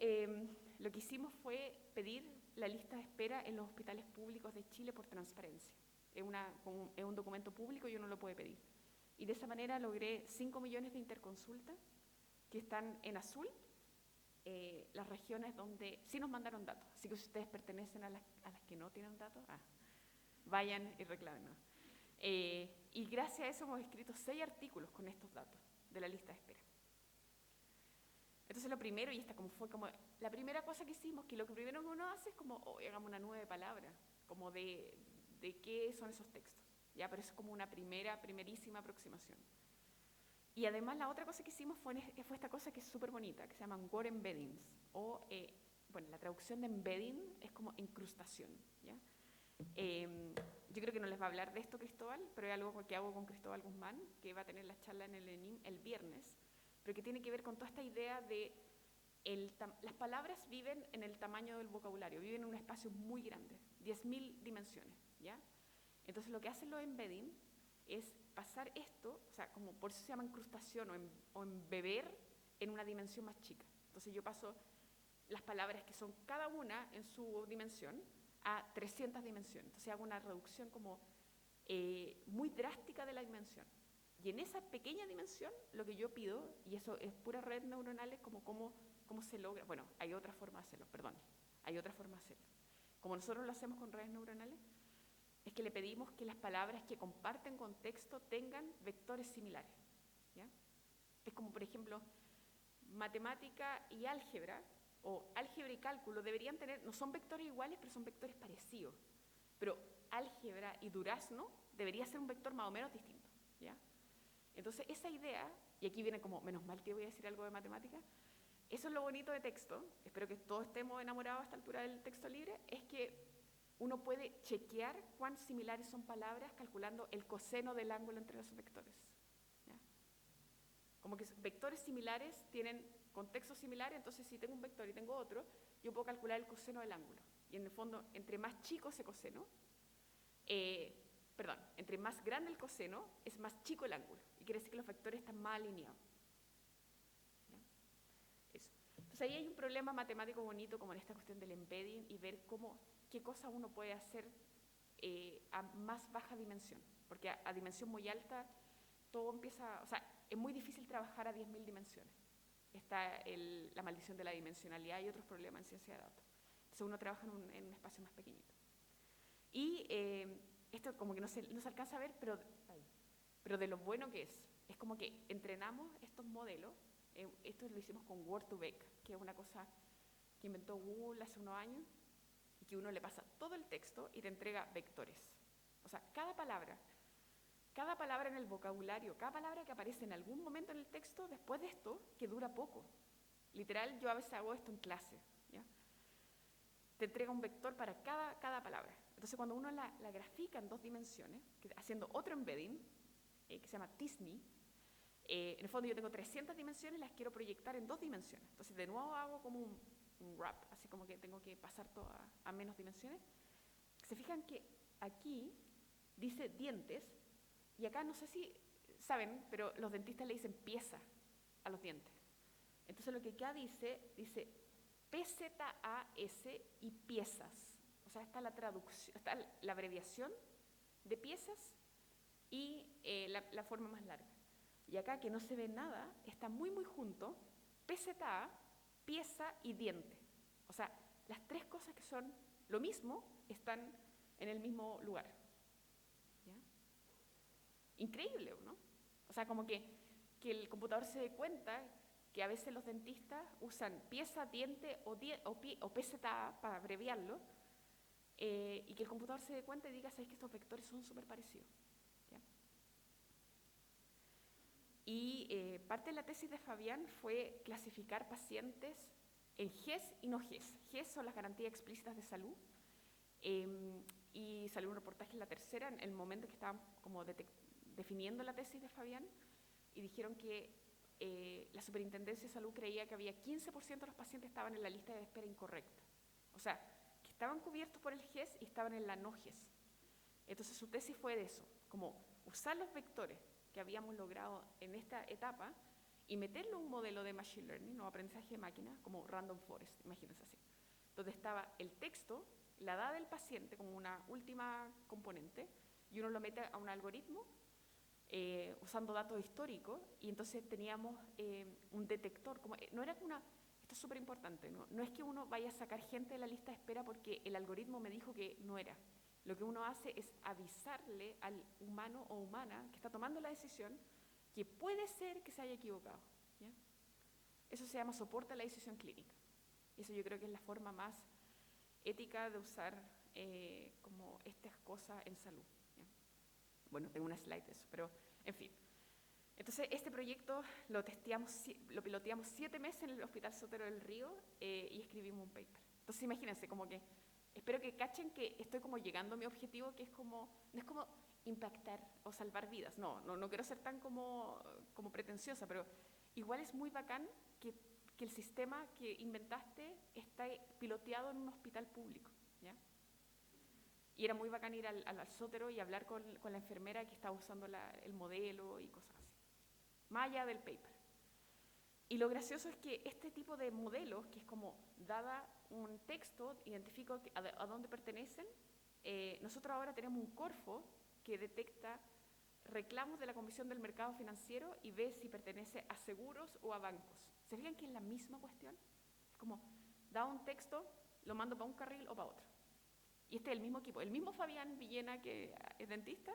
lo que hicimos fue pedir la lista de espera en los hospitales públicos de Chile por transparencia. Es un documento público y uno lo puede pedir. Y de esa manera logré 5 millones de interconsultas que están en azul, las regiones donde sí nos mandaron datos. Así que si ustedes pertenecen a las que no tienen datos, vayan y reclamen. Y gracias a eso hemos escrito 6 artículos con estos datos de la lista de espera. Entonces lo primero, y esta fue como la primera cosa que hicimos, que lo que primero que uno hace es como, hagamos una nube de palabras, como de qué son esos textos, ¿ya? Pero eso es como una primerísima aproximación. Y además la otra cosa que hicimos fue esta cosa que es súper bonita, que se llaman word embeddings, o, bueno, la traducción de embedding es como incrustación, ¿ya? Yo creo que no les va a hablar de esto Cristóbal, pero es algo que hago con Cristóbal Guzmán, que va a tener la charla en el ENIM el viernes, pero que tiene que ver con toda esta idea de las palabras viven en el tamaño del vocabulario, viven en un espacio muy grande, 10.000 dimensiones, ¿ya? Entonces lo que hacen los embedding es pasar esto, o sea, como por eso se llama incrustación o embeber en una dimensión más chica. Entonces yo paso las palabras que son cada una en su dimensión a 300 dimensiones. Entonces hago una reducción como muy drástica de la dimensión. Y en esa pequeña dimensión, lo que yo pido, y eso es pura red neuronales, como cómo se logra, bueno, hay otra forma de hacerlo, hay otra forma de hacerlo. Como nosotros lo hacemos con redes neuronales, es que le pedimos que las palabras que comparten contexto tengan vectores similares, ¿ya? Es como, por ejemplo, matemática y álgebra, o álgebra y cálculo, deberían tener, no son vectores iguales, pero son vectores parecidos. Pero álgebra y durazno debería ser un vector más o menos distinto, ¿ya? Entonces, esa idea, y aquí viene como, menos mal que voy a decir algo de matemática, eso es lo bonito de texto, espero que todos estemos enamorados a esta altura del texto libre, es que uno puede chequear cuán similares son palabras calculando el coseno del ángulo entre los vectores, ¿ya? Como que vectores similares tienen contextos similares, entonces si tengo un vector y tengo otro, yo puedo calcular el coseno del ángulo. Y en el fondo, entre más chico ese coseno, entre más grande el coseno, es más chico el ángulo. Y quiere decir que los vectores están más alineados. ¿Ya? Eso. Entonces ahí hay un problema matemático bonito como en esta cuestión del embedding y ver qué cosa uno puede hacer a más baja dimensión. Porque a dimensión muy alta todo empieza, o sea, es muy difícil trabajar a 10.000 dimensiones. Está la maldición de la dimensionalidad y otros problemas en ciencia de datos. Entonces uno trabaja en un espacio más pequeñito. Y esto como que no se alcanza a ver, pero de lo bueno que es como que entrenamos estos modelos. Esto lo hicimos con Word2Vec, que es una cosa que inventó Google hace unos años, y que uno le pasa todo el texto y te entrega vectores. O sea, cada palabra en el vocabulario, cada palabra que aparece en algún momento en el texto, después de esto, que dura poco. Literal, yo a veces hago esto en clase, ¿ya? Te entrega un vector para cada palabra. Entonces, cuando uno la grafica en 2 dimensiones, haciendo otro embedding, que se llama t-SNE, en el fondo yo tengo 300 dimensiones y las quiero proyectar en 2 dimensiones. Entonces, de nuevo hago como un wrap, así como que tengo que pasar todo a menos dimensiones. Se fijan que aquí dice dientes, y acá no sé si saben, pero los dentistas le dicen pieza a los dientes. Entonces lo que acá dice PZAS y piezas. O sea, está la traducción, está la abreviación de piezas y la forma más larga. Y acá, que no se ve nada, está muy muy junto, PZA, pieza y diente. O sea, las 3 cosas que son lo mismo están en el mismo lugar. ¿Ya? Increíble, ¿no? O sea, como que el computador se dé cuenta que a veces los dentistas usan pieza, diente o PZA para abreviarlo, y que el computador se dé cuenta y diga, ¿sabes que estos vectores son súper parecidos? ¿Ya? Y parte de la tesis de Fabián fue clasificar pacientes en GES y no GES. GES son las garantías explícitas de salud, y salió un reportaje en La Tercera en el momento que estaban como definiendo la tesis de Fabián, y dijeron que la Superintendencia de Salud creía que había 15% de los pacientes estaban en la lista de espera incorrecta. O sea, que estaban cubiertos por el GES y estaban en la no GES. Entonces su tesis fue de eso, como usar los vectores que habíamos logrado en esta etapa y meterlo en un modelo de Machine Learning o aprendizaje de máquina, como Random Forest, imagínense así. Donde estaba el texto, la edad del paciente como una última componente, y uno lo mete a un algoritmo usando datos históricos, y entonces teníamos un detector. No era esto es súper importante, no es que uno vaya a sacar gente de la lista de espera porque el algoritmo me dijo que no era. Lo que uno hace es avisarle al humano o humana que está tomando la decisión que puede ser que se haya equivocado. ¿Ya? Eso se llama soporte a la decisión clínica. Y eso yo creo que es la forma más ética de usar como estas cosas en salud. ¿Ya? Bueno, tengo una slide de eso, pero en fin. Entonces, este proyecto lo piloteamos 7 meses en el Hospital Sotero del Río, y escribimos un paper. Entonces, imagínense, como que espero que cachen que estoy como llegando a mi objetivo, que es como, no es como impactar o salvar vidas, no quiero ser tan como pretenciosa, pero igual es muy bacán que el sistema que inventaste está piloteado en un hospital público, ¿ya? Y era muy bacán ir al Sótero y hablar con la enfermera que estaba usando el modelo y cosas así, más allá del paper. Y lo gracioso es que este tipo de modelos, que es como, dada un texto, identifico a dónde pertenecen, nosotros ahora tenemos un Corfo que detecta reclamos de la Comisión del Mercado Financiero y ve si pertenece a seguros o a bancos. ¿Se fijan que es la misma cuestión? Es como, da un texto, lo mando para un carril o para otro. Y este es el mismo equipo, el mismo Fabián Villena, que es dentista,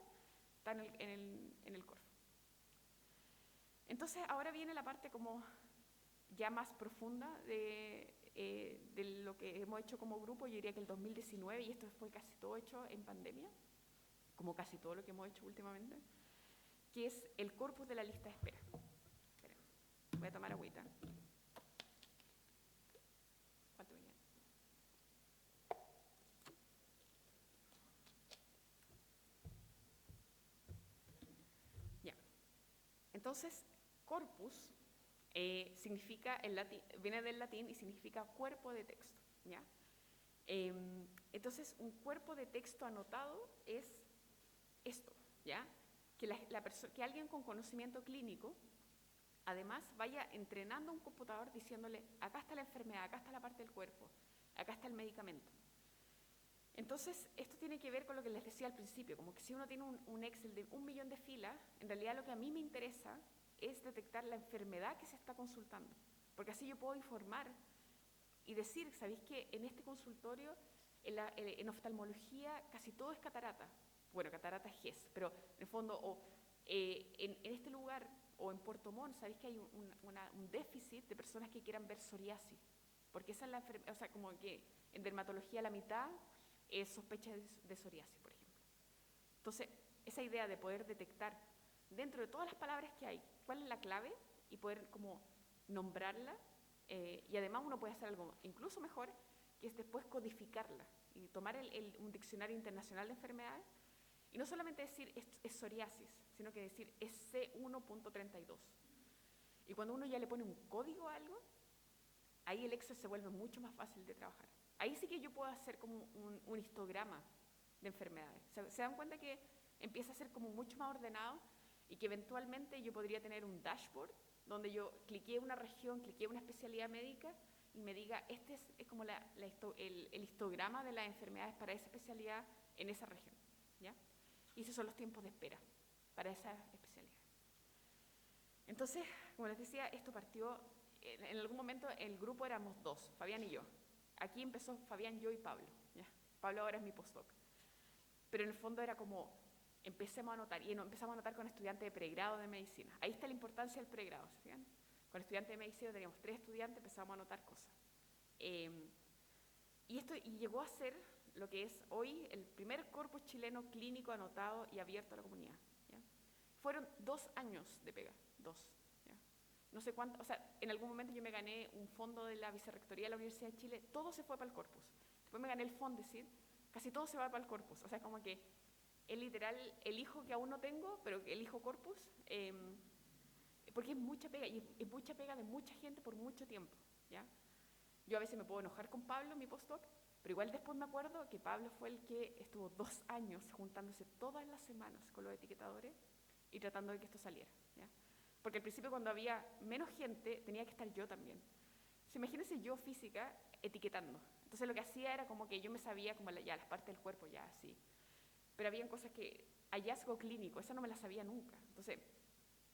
está en el Corfo. Entonces ahora viene la parte como ya más profunda de lo que hemos hecho como grupo. Yo diría que el 2019, y esto fue casi todo hecho en pandemia, como casi todo lo que hemos hecho últimamente, que es el corpus de la lista de espera. Espera, voy a tomar agüita. ¿Cuánto venía? Ya. Entonces, corpus significa, viene del latín y significa cuerpo de texto, ¿ya? Entonces, un cuerpo de texto anotado es esto, ¿ya? Que alguien con conocimiento clínico, además, vaya entrenando a un computador diciéndole, acá está la enfermedad, acá está la parte del cuerpo, acá está el medicamento. Entonces, esto tiene que ver con lo que les decía al principio, como que si uno tiene un Excel de 1 millón de filas, en realidad lo que a mí me interesa es detectar la enfermedad que se está consultando, porque así yo puedo informar y decir, ¿sabéis que en este consultorio, en oftalmología, casi todo es catarata? Bueno, catarata es GES, pero en el fondo, en este lugar, o en Puerto Montt, ¿sabéis que hay un déficit de personas que quieran ver psoriasis? Porque esa es la enfermedad, o sea, como que en dermatología la mitad es sospecha de psoriasis, por ejemplo. Entonces, esa idea de poder detectar dentro de todas las palabras que hay, cuál es la clave y poder como nombrarla, y además uno puede hacer algo incluso mejor, que es después codificarla y tomar un diccionario internacional de enfermedades y no solamente decir es psoriasis, sino que decir es C1.32. Y cuando uno ya le pone un código a algo, ahí el Excel se vuelve mucho más fácil de trabajar. Ahí sí que yo puedo hacer como un histograma de enfermedades. ¿Se dan cuenta que empieza a ser como mucho más ordenado y que eventualmente yo podría tener un dashboard donde yo cliqué una región, cliqué una especialidad médica y me diga, este es como el histograma de las enfermedades para esa especialidad en esa región, ¿ya? Y esos son los tiempos de espera para esa especialidad. Entonces, como les decía, esto partió, en algún momento el grupo éramos 2, Fabián y yo. Aquí empezó Fabián, yo y Pablo, ¿ya? Pablo ahora es mi postdoc. Pero en el fondo era como, empecemos a anotar, y empezamos a anotar con estudiantes de pregrado de medicina. Ahí está la importancia del pregrado, ¿se fijan? Con estudiantes de medicina teníamos 3 estudiantes, empezamos a anotar cosas. Y llegó a ser lo que es hoy el primer corpus chileno clínico anotado y abierto a la comunidad, ¿ya? Fueron 2 años de pega, 2. ¿Ya? No sé cuánto, o sea, en algún momento yo me gané un fondo de la Vicerrectoría de la Universidad de Chile, todo se fue para el corpus. Después me gané el Fondesit, casi todo se va para el corpus. O sea, como que es literal el hijo que aún no tengo, pero el hijo corpus, porque es mucha pega, y es mucha pega de mucha gente por mucho tiempo, ¿ya? Yo a veces me puedo enojar con Pablo, mi postdoc, pero igual después me acuerdo que Pablo fue el que estuvo 2 años juntándose todas las semanas con los etiquetadores y tratando de que esto saliera, ¿ya? Porque al principio cuando había menos gente tenía que estar yo también. Entonces, imagínense yo física etiquetando. Entonces lo que hacía era como que yo me sabía como ya las partes del cuerpo, ya así. Pero habían cosas que, hallazgo clínico, esa no me la sabía nunca. Entonces,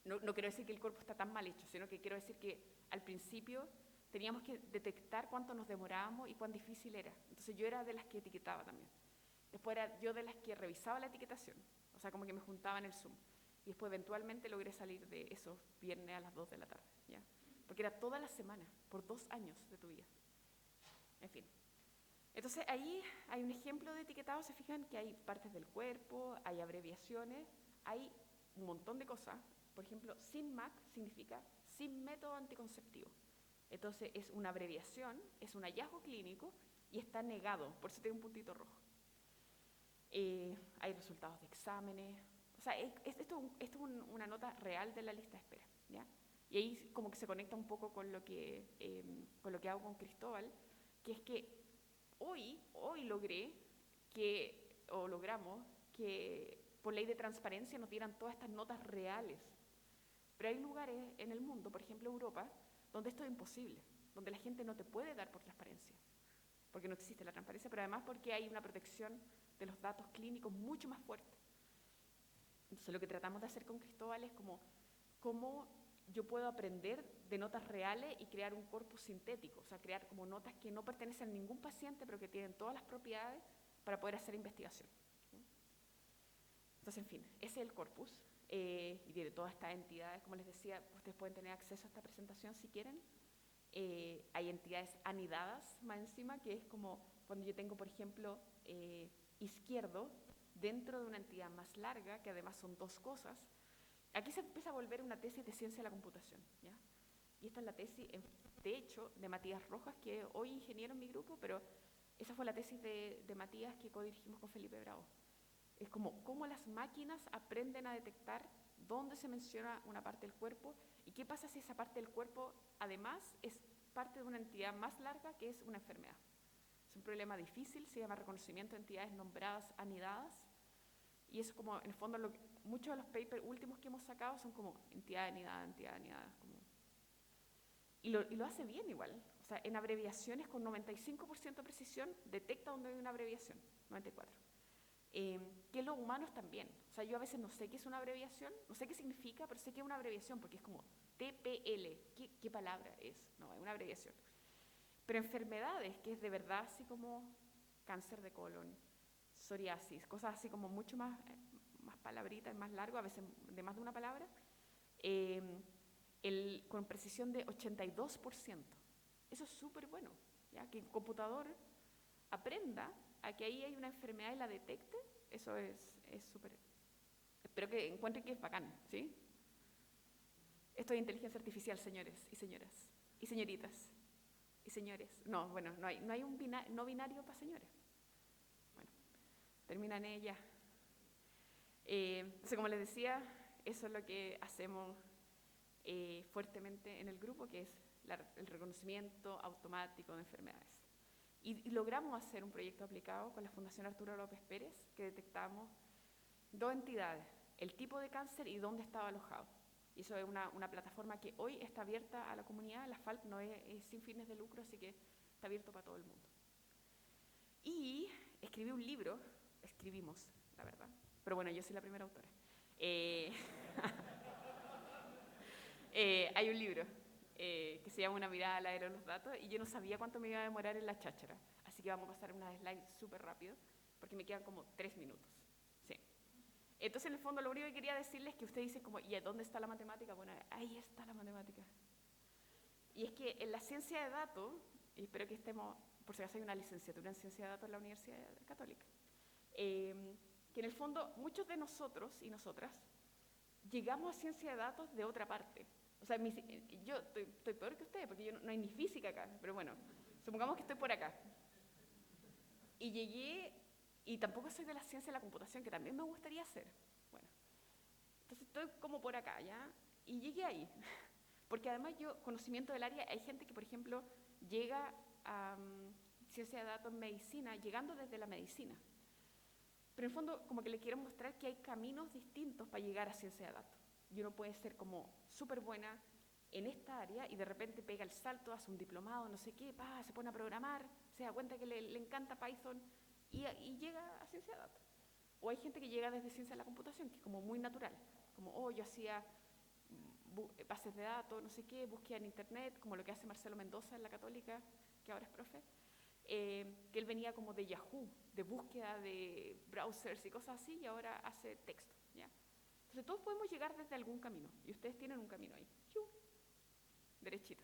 no quiero decir que el cuerpo está tan mal hecho, sino que quiero decir que al principio teníamos que detectar cuánto nos demorábamos y cuán difícil era. Entonces yo era de las que etiquetaba también. Después era yo de las que revisaba la etiquetación, o sea, como que me juntaba en el Zoom. Y después eventualmente logré salir de esos viernes a las 2 de la tarde, ¿ya? Porque era toda la semana, por 2 años de tu vida. En fin. Entonces ahí hay un ejemplo de etiquetado, se fijan que hay partes del cuerpo, hay abreviaciones, hay un montón de cosas. Por ejemplo, SINMAC significa sin método anticonceptivo. Entonces es una abreviación, es un hallazgo clínico y está negado, por eso tiene un puntito rojo. Hay resultados de exámenes, o sea, esto es una nota real de la lista de espera, ¿ya? Y ahí como que se conecta un poco con lo que hago con Cristóbal, que es que hoy logramos que por ley de transparencia nos dieran todas estas notas reales. Pero hay lugares en el mundo, por ejemplo Europa, donde esto es imposible, donde la gente no te puede dar por transparencia, porque no existe la transparencia, pero además porque hay una protección de los datos clínicos mucho más fuerte. Entonces lo que tratamos de hacer con Cristóbal es cómo yo puedo aprender de notas reales y crear un corpus sintético, o sea, crear como notas que no pertenecen a ningún paciente, pero que tienen todas las propiedades para poder hacer investigación. Entonces, en fin, ese es el corpus, y tiene todas estas entidades, como les decía, ustedes pueden tener acceso a esta presentación si quieren. Hay entidades anidadas más encima, que es como cuando yo tengo, por ejemplo, izquierdo dentro de una entidad más larga, que además son 2 cosas. Aquí se empieza a volver una tesis de ciencia de la computación, ¿ya? Y esta es la tesis, de hecho, de Matías Rojas, que hoy ingeniero en mi grupo, pero esa fue la tesis de Matías que codirigimos con Felipe Bravo. Es como cómo las máquinas aprenden a detectar dónde se menciona una parte del cuerpo ¿Y qué pasa si esa parte del cuerpo, además, es parte de una entidad más larga que es una enfermedad? Es un problema difícil, se llama reconocimiento de entidades nombradas anidadas, y eso como, en el fondo, muchos de los papers últimos que hemos sacado son como entidad anidada, como, y lo hace bien igual. O sea, en abreviaciones con 95% de precisión detecta donde hay una abreviación, 94%. Que los humanos también. O sea, yo a veces no sé qué es una abreviación, no sé qué significa, pero sé que es una abreviación porque es como TPL. ¿Qué palabra es? No, es una abreviación. Pero enfermedades, que es de verdad así como cáncer de colon, psoriasis, cosas así como mucho más palabritas, más largo, a veces de más de una palabra, con precisión de 82%. Eso es súper bueno, ¿ya? Que el computador aprenda a que ahí hay una enfermedad y la detecte, eso es súper. Espero que encuentren que es bacán, ¿sí? Esto es inteligencia artificial, señores y señoras, y señoritas, y señores. No, bueno, no hay un no binario para señores. Bueno, terminan ella. Entonces, como les decía, eso es lo que hacemos fuertemente en el grupo, que es el reconocimiento automático de enfermedades. Y logramos hacer un proyecto aplicado con la Fundación Arturo López Pérez, que detectamos 2 entidades, el tipo de cáncer y dónde estaba alojado. Y eso es una plataforma que hoy está abierta a la comunidad. La FALP no es sin fines de lucro, así que está abierto para todo el mundo. Y escribí un libro, escribimos, la verdad, pero bueno, yo soy la primera autora. Hay un libro que se llama Una mirada al aire de los datos, y yo no sabía cuánto me iba a demorar en la cháchara, así que vamos a pasar unas slides súper rápido, porque me quedan como 3 minutos. Sí. Entonces, en el fondo, lo único que quería decirles es que ustedes dicen como, ¿y dónde está la matemática? Bueno, ahí está la matemática. Y es que en la ciencia de datos, y espero que estemos, por si acaso hay una licenciatura en ciencia de datos en la Universidad Católica, que en el fondo muchos de nosotros y nosotras llegamos a ciencia de datos de otra parte. O sea, yo estoy peor que ustedes, porque no hay ni física acá, pero bueno, supongamos que estoy por acá. Y llegué, y tampoco soy de la ciencia de la computación, que también me gustaría hacer. Bueno, entonces estoy como por acá, ¿ya? Y llegué ahí. Porque además conocimiento del área, hay gente que, por ejemplo, llega a ciencia de datos en medicina, llegando desde la medicina. Pero en el fondo, como que le quiero mostrar que hay caminos distintos para llegar a ciencia de datos. Y uno puede ser como súper buena en esta área y de repente pega el salto, hace un diplomado, no sé qué, se pone a programar, se da cuenta que le encanta Python y llega a ciencia de datos. O hay gente que llega desde ciencia de la computación, que es como muy natural. Como, yo hacía bases de datos, no sé qué, búsqueda en internet, como lo que hace Marcelo Mendoza en la Católica, que ahora es profe. Que él venía como de Yahoo, de búsqueda de browsers y cosas así, y ahora hace texto, ¿ya? Entonces todos podemos llegar desde algún camino, y ustedes tienen un camino ahí, derechito.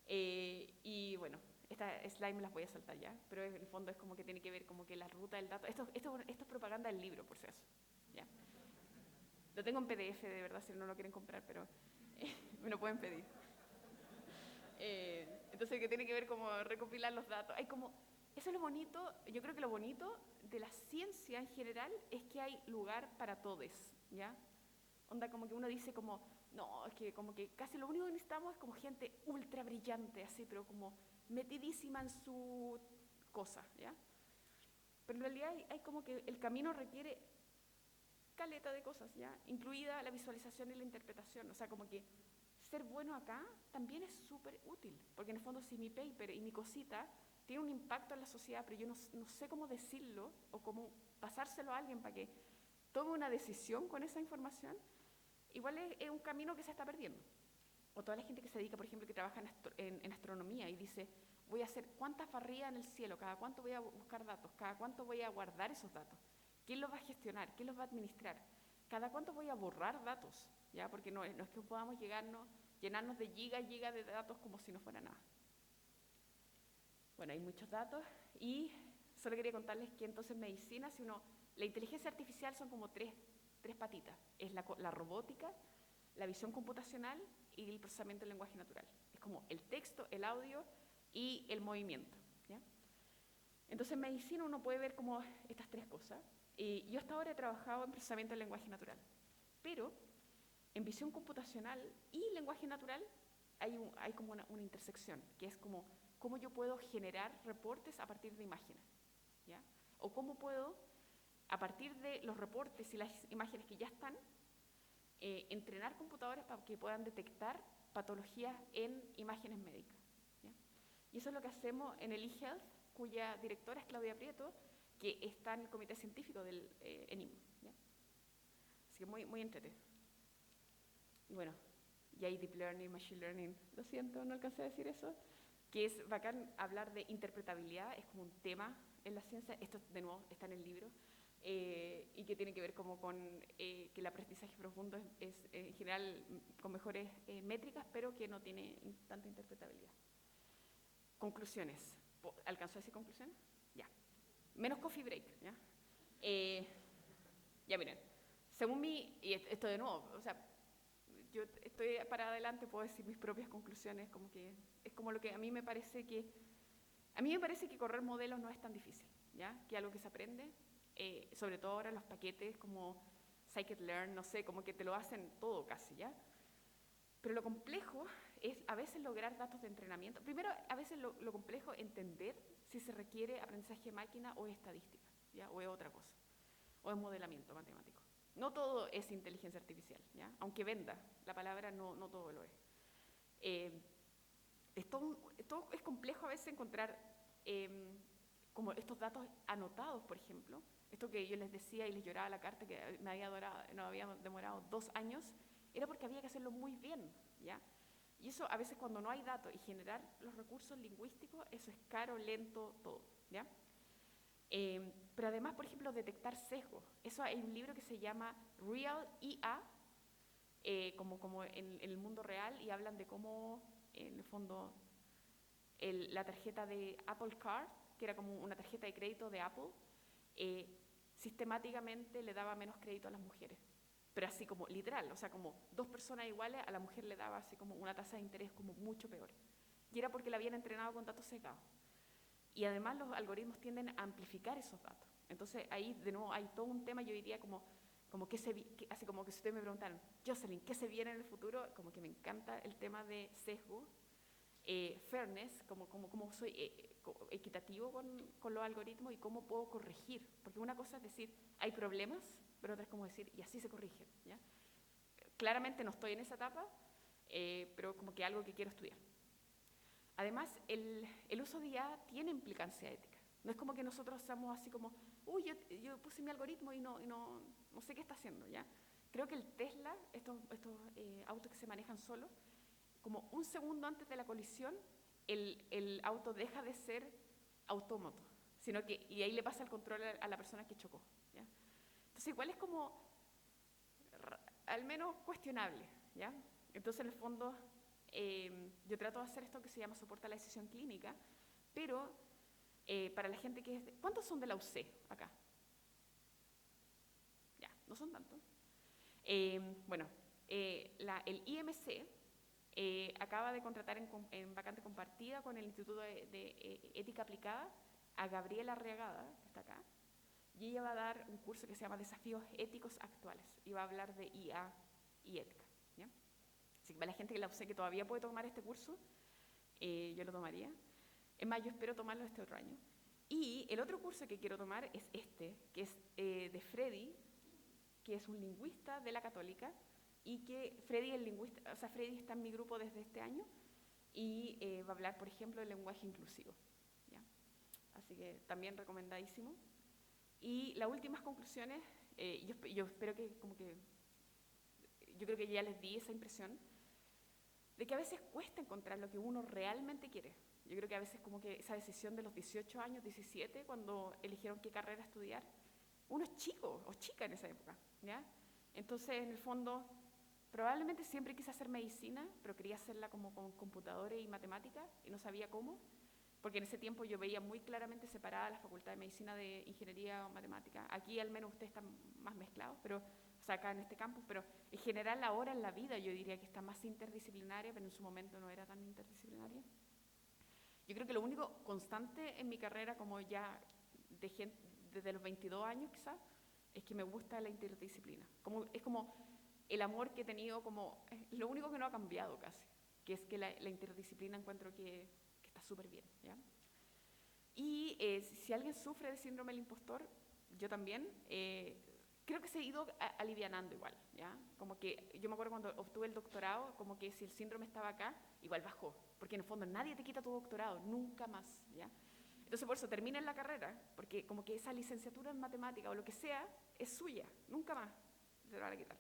Y bueno, esta slide me las voy a saltar ya, pero en el fondo es como que tiene que ver como que la ruta del dato, esto es propaganda del libro, por si acaso, ¿ya? Lo tengo en PDF, de verdad, si no lo quieren comprar, pero me lo pueden pedir. Entonces, que tiene que ver como recopilar los datos. Eso es lo bonito, yo creo que lo bonito de la ciencia en general es que hay lugar para todos, ¿ya? Onda, como que uno dice como, no, es que como que casi lo único que necesitamos es como gente ultra brillante, así, pero como metidísima en su cosa, ¿ya? Pero en realidad hay como que el camino requiere caleta de cosas, ¿ya? Incluida la visualización y la interpretación, o sea, como que ser bueno acá también es súper útil, porque en el fondo si mi paper y mi cosita tiene un impacto en la sociedad, pero yo no sé cómo decirlo o cómo pasárselo a alguien para que tome una decisión con esa información, igual es un camino que se está perdiendo. O toda la gente que se dedica, por ejemplo, que trabaja en astronomía y dice, voy a hacer cuántas barridas en el cielo, cada cuánto voy a buscar datos, cada cuánto voy a guardar esos datos, quién los va a gestionar, quién los va a administrar, cada cuánto voy a borrar datos, ¿ya? Porque no es que podamos llenarnos de gigas de datos como si no fuera nada. Bueno, hay muchos datos y solo quería contarles que entonces medicina, la inteligencia artificial son como tres patitas. Es la robótica, la visión computacional y el procesamiento del lenguaje natural. Es como el texto, el audio y el movimiento, ¿ya? Entonces en medicina uno puede ver como estas tres cosas. Yo hasta ahora he trabajado en procesamiento del lenguaje natural, pero en visión computacional y lenguaje natural hay como una intersección, que es como cómo yo puedo generar reportes a partir de imágenes, ¿ya? O cómo puedo, a partir de los reportes y las imágenes que ya están, entrenar computadores para que puedan detectar patologías en imágenes médicas, ¿ya? Y eso es lo que hacemos en el eHealth, cuya directora es Claudia Prieto, que está en el comité científico del ENIM, ¿ya? Así que muy entretenido. Y bueno, y hay Deep Learning, Machine Learning, lo siento, no alcancé a decir eso, que es bacán hablar de interpretabilidad, es como un tema en la ciencia, esto de nuevo está en el libro, y que tiene que ver como con que el aprendizaje profundo es en general con mejores métricas, pero que no tiene tanta interpretabilidad. Conclusiones. ¿Alcanzó a decir conclusiones? Ya. Menos coffee break, ¿ya? Ya miren, según mi, y esto de nuevo, o sea, yo estoy para adelante, puedo decir mis propias conclusiones, como que es como lo que a mí me parece que correr modelos no es tan difícil, ¿ya? Que algo que se aprende, sobre todo ahora los paquetes como scikit-learn, no sé, como que te lo hacen todo casi, ¿ya? Pero lo complejo es a veces lograr datos de entrenamiento. Primero, a veces lo complejo es entender si se requiere aprendizaje de máquina o estadística, ¿ya? O es otra cosa, o es modelamiento matemático. No todo es inteligencia artificial, ¿ya? Aunque venda la palabra, no todo lo es. Esto es complejo a veces encontrar como estos datos anotados, por ejemplo. Esto que yo les decía y les lloraba la carta que me había demorado 2 años, era porque había que hacerlo muy bien, ¿ya? Y eso a veces cuando no hay datos y generar los recursos lingüísticos, eso es caro, lento, todo, ¿ya? Pero además, por ejemplo, detectar sesgos. Eso hay un libro que se llama Real IA, como en el mundo real, y hablan de cómo, en el fondo, la tarjeta de Apple Card, que era como una tarjeta de crédito de Apple, sistemáticamente le daba menos crédito a las mujeres. Pero así como literal, o sea, como 2 personas iguales, a la mujer le daba así como una tasa de interés como mucho peor. Y era porque la habían entrenado con datos sesgados. Y además los algoritmos tienden a amplificar esos datos. Entonces ahí de nuevo hay todo un tema, yo diría como así como que si ustedes me preguntaran, Jocelyn, ¿qué se viene en el futuro? Como que me encanta el tema de sesgo, fairness, como soy equitativo con los algoritmos y cómo puedo corregir. Porque una cosa es decir, hay problemas, pero otra es como decir, y así se corrigen, ¿ya? Claramente no estoy en esa etapa, pero como que algo que quiero estudiar. Además, el uso de IA tiene implicancia ética. No es como que nosotros seamos así como, uy, yo puse mi algoritmo y no sé qué está haciendo, ¿ya? Creo que el Tesla, estos autos que se manejan solos, como 1 segundo antes de la colisión, el auto deja de ser autómato, y ahí le pasa el control a la persona que chocó, ¿ya? Entonces, igual es como, al menos cuestionable, ¿ya? Entonces, en el fondo, yo trato de hacer esto que se llama soporte a la decisión clínica, pero para la gente que es... ¿Cuántos son de la UC acá? Ya, no son tantos. Bueno, el IMC acaba de contratar en vacante compartida con el Instituto de Ética Aplicada a Gabriela Arriagada, que está acá, y ella va a dar un curso que se llama Desafíos Éticos Actuales, y va a hablar de IA y ética, ¿ya? Así que para la gente que la UC que todavía puede tomar este curso, yo lo tomaría. Es más, yo espero tomarlo este otro año. Y el otro curso que quiero tomar es este, que es de Freddy, que es un lingüista de la Católica, y que Freddy está en mi grupo desde este año, y va a hablar, por ejemplo, del lenguaje inclusivo, ¿ya? Así que también recomendadísimo. Y las últimas conclusiones, yo espero que yo creo que ya les di esa impresión, de que a veces cuesta encontrar lo que uno realmente quiere. Yo creo que a veces como que esa decisión de los 18 años, 17, cuando eligieron qué carrera estudiar, uno es chico o chica en esa época, ¿ya? Entonces, en el fondo, probablemente siempre quise hacer medicina, pero quería hacerla como con computadores y matemáticas y no sabía cómo, porque en ese tiempo yo veía muy claramente separada la facultad de medicina de ingeniería o matemática. Aquí al menos ustedes están más mezclados, pero o sea, acá en este campus, pero en general ahora en la vida yo diría que está más interdisciplinaria, pero en su momento no era tan interdisciplinaria. Yo creo que lo único constante en mi carrera, como ya desde los 22 años quizás, es que me gusta la interdisciplina. Es como el amor que he tenido como, lo único que no ha cambiado casi, que es que la interdisciplina encuentro que está súper bien, ¿ya? Y si alguien sufre de síndrome del impostor, yo también, creo que se ha ido alivianando igual, ¿ya? Como que yo me acuerdo cuando obtuve el doctorado, como que si el síndrome estaba acá, igual bajó, porque en el fondo nadie te quita tu doctorado, nunca más, ¿ya? Entonces por eso termina en la carrera, porque como que esa licenciatura en matemática o lo que sea es suya, nunca más se la van a quitar.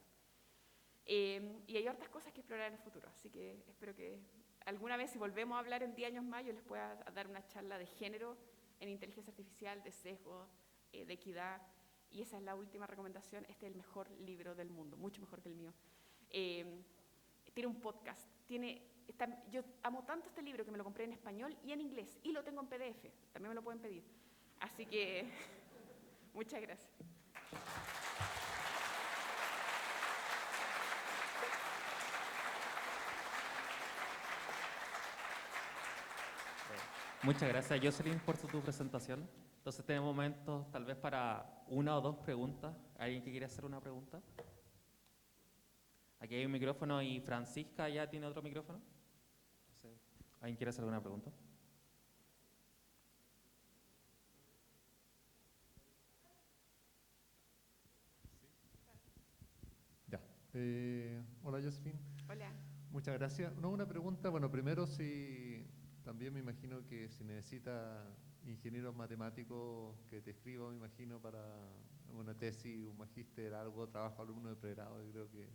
Y hay hartas cosas que explorar en el futuro, así que espero que alguna vez, si volvemos a hablar en 10 años más, yo les pueda dar una charla de género en inteligencia artificial, de sesgo, de equidad, y esa es la última recomendación. Este es el mejor libro del mundo, mucho mejor que el mío. Tiene un podcast, yo amo tanto este libro que me lo compré en español y en inglés, y lo tengo en PDF, también me lo pueden pedir. Así que, muchas gracias. Muchas gracias, Jocelyn, por tu presentación. Entonces tenemos momentos tal vez para una o dos preguntas. ¿Alguien que quiere hacer una pregunta? Aquí hay un micrófono y Francisca ya tiene otro micrófono. ¿Alguien quiere hacer alguna pregunta? Ya. Hola, Jocelyn. Hola. Muchas gracias. No, una pregunta. Bueno, primero, si también me imagino que si necesita ingenieros matemáticos que te escriban, me imagino, para una tesis, un magíster, algo, trabajo, alumno de pregrado, yo creo que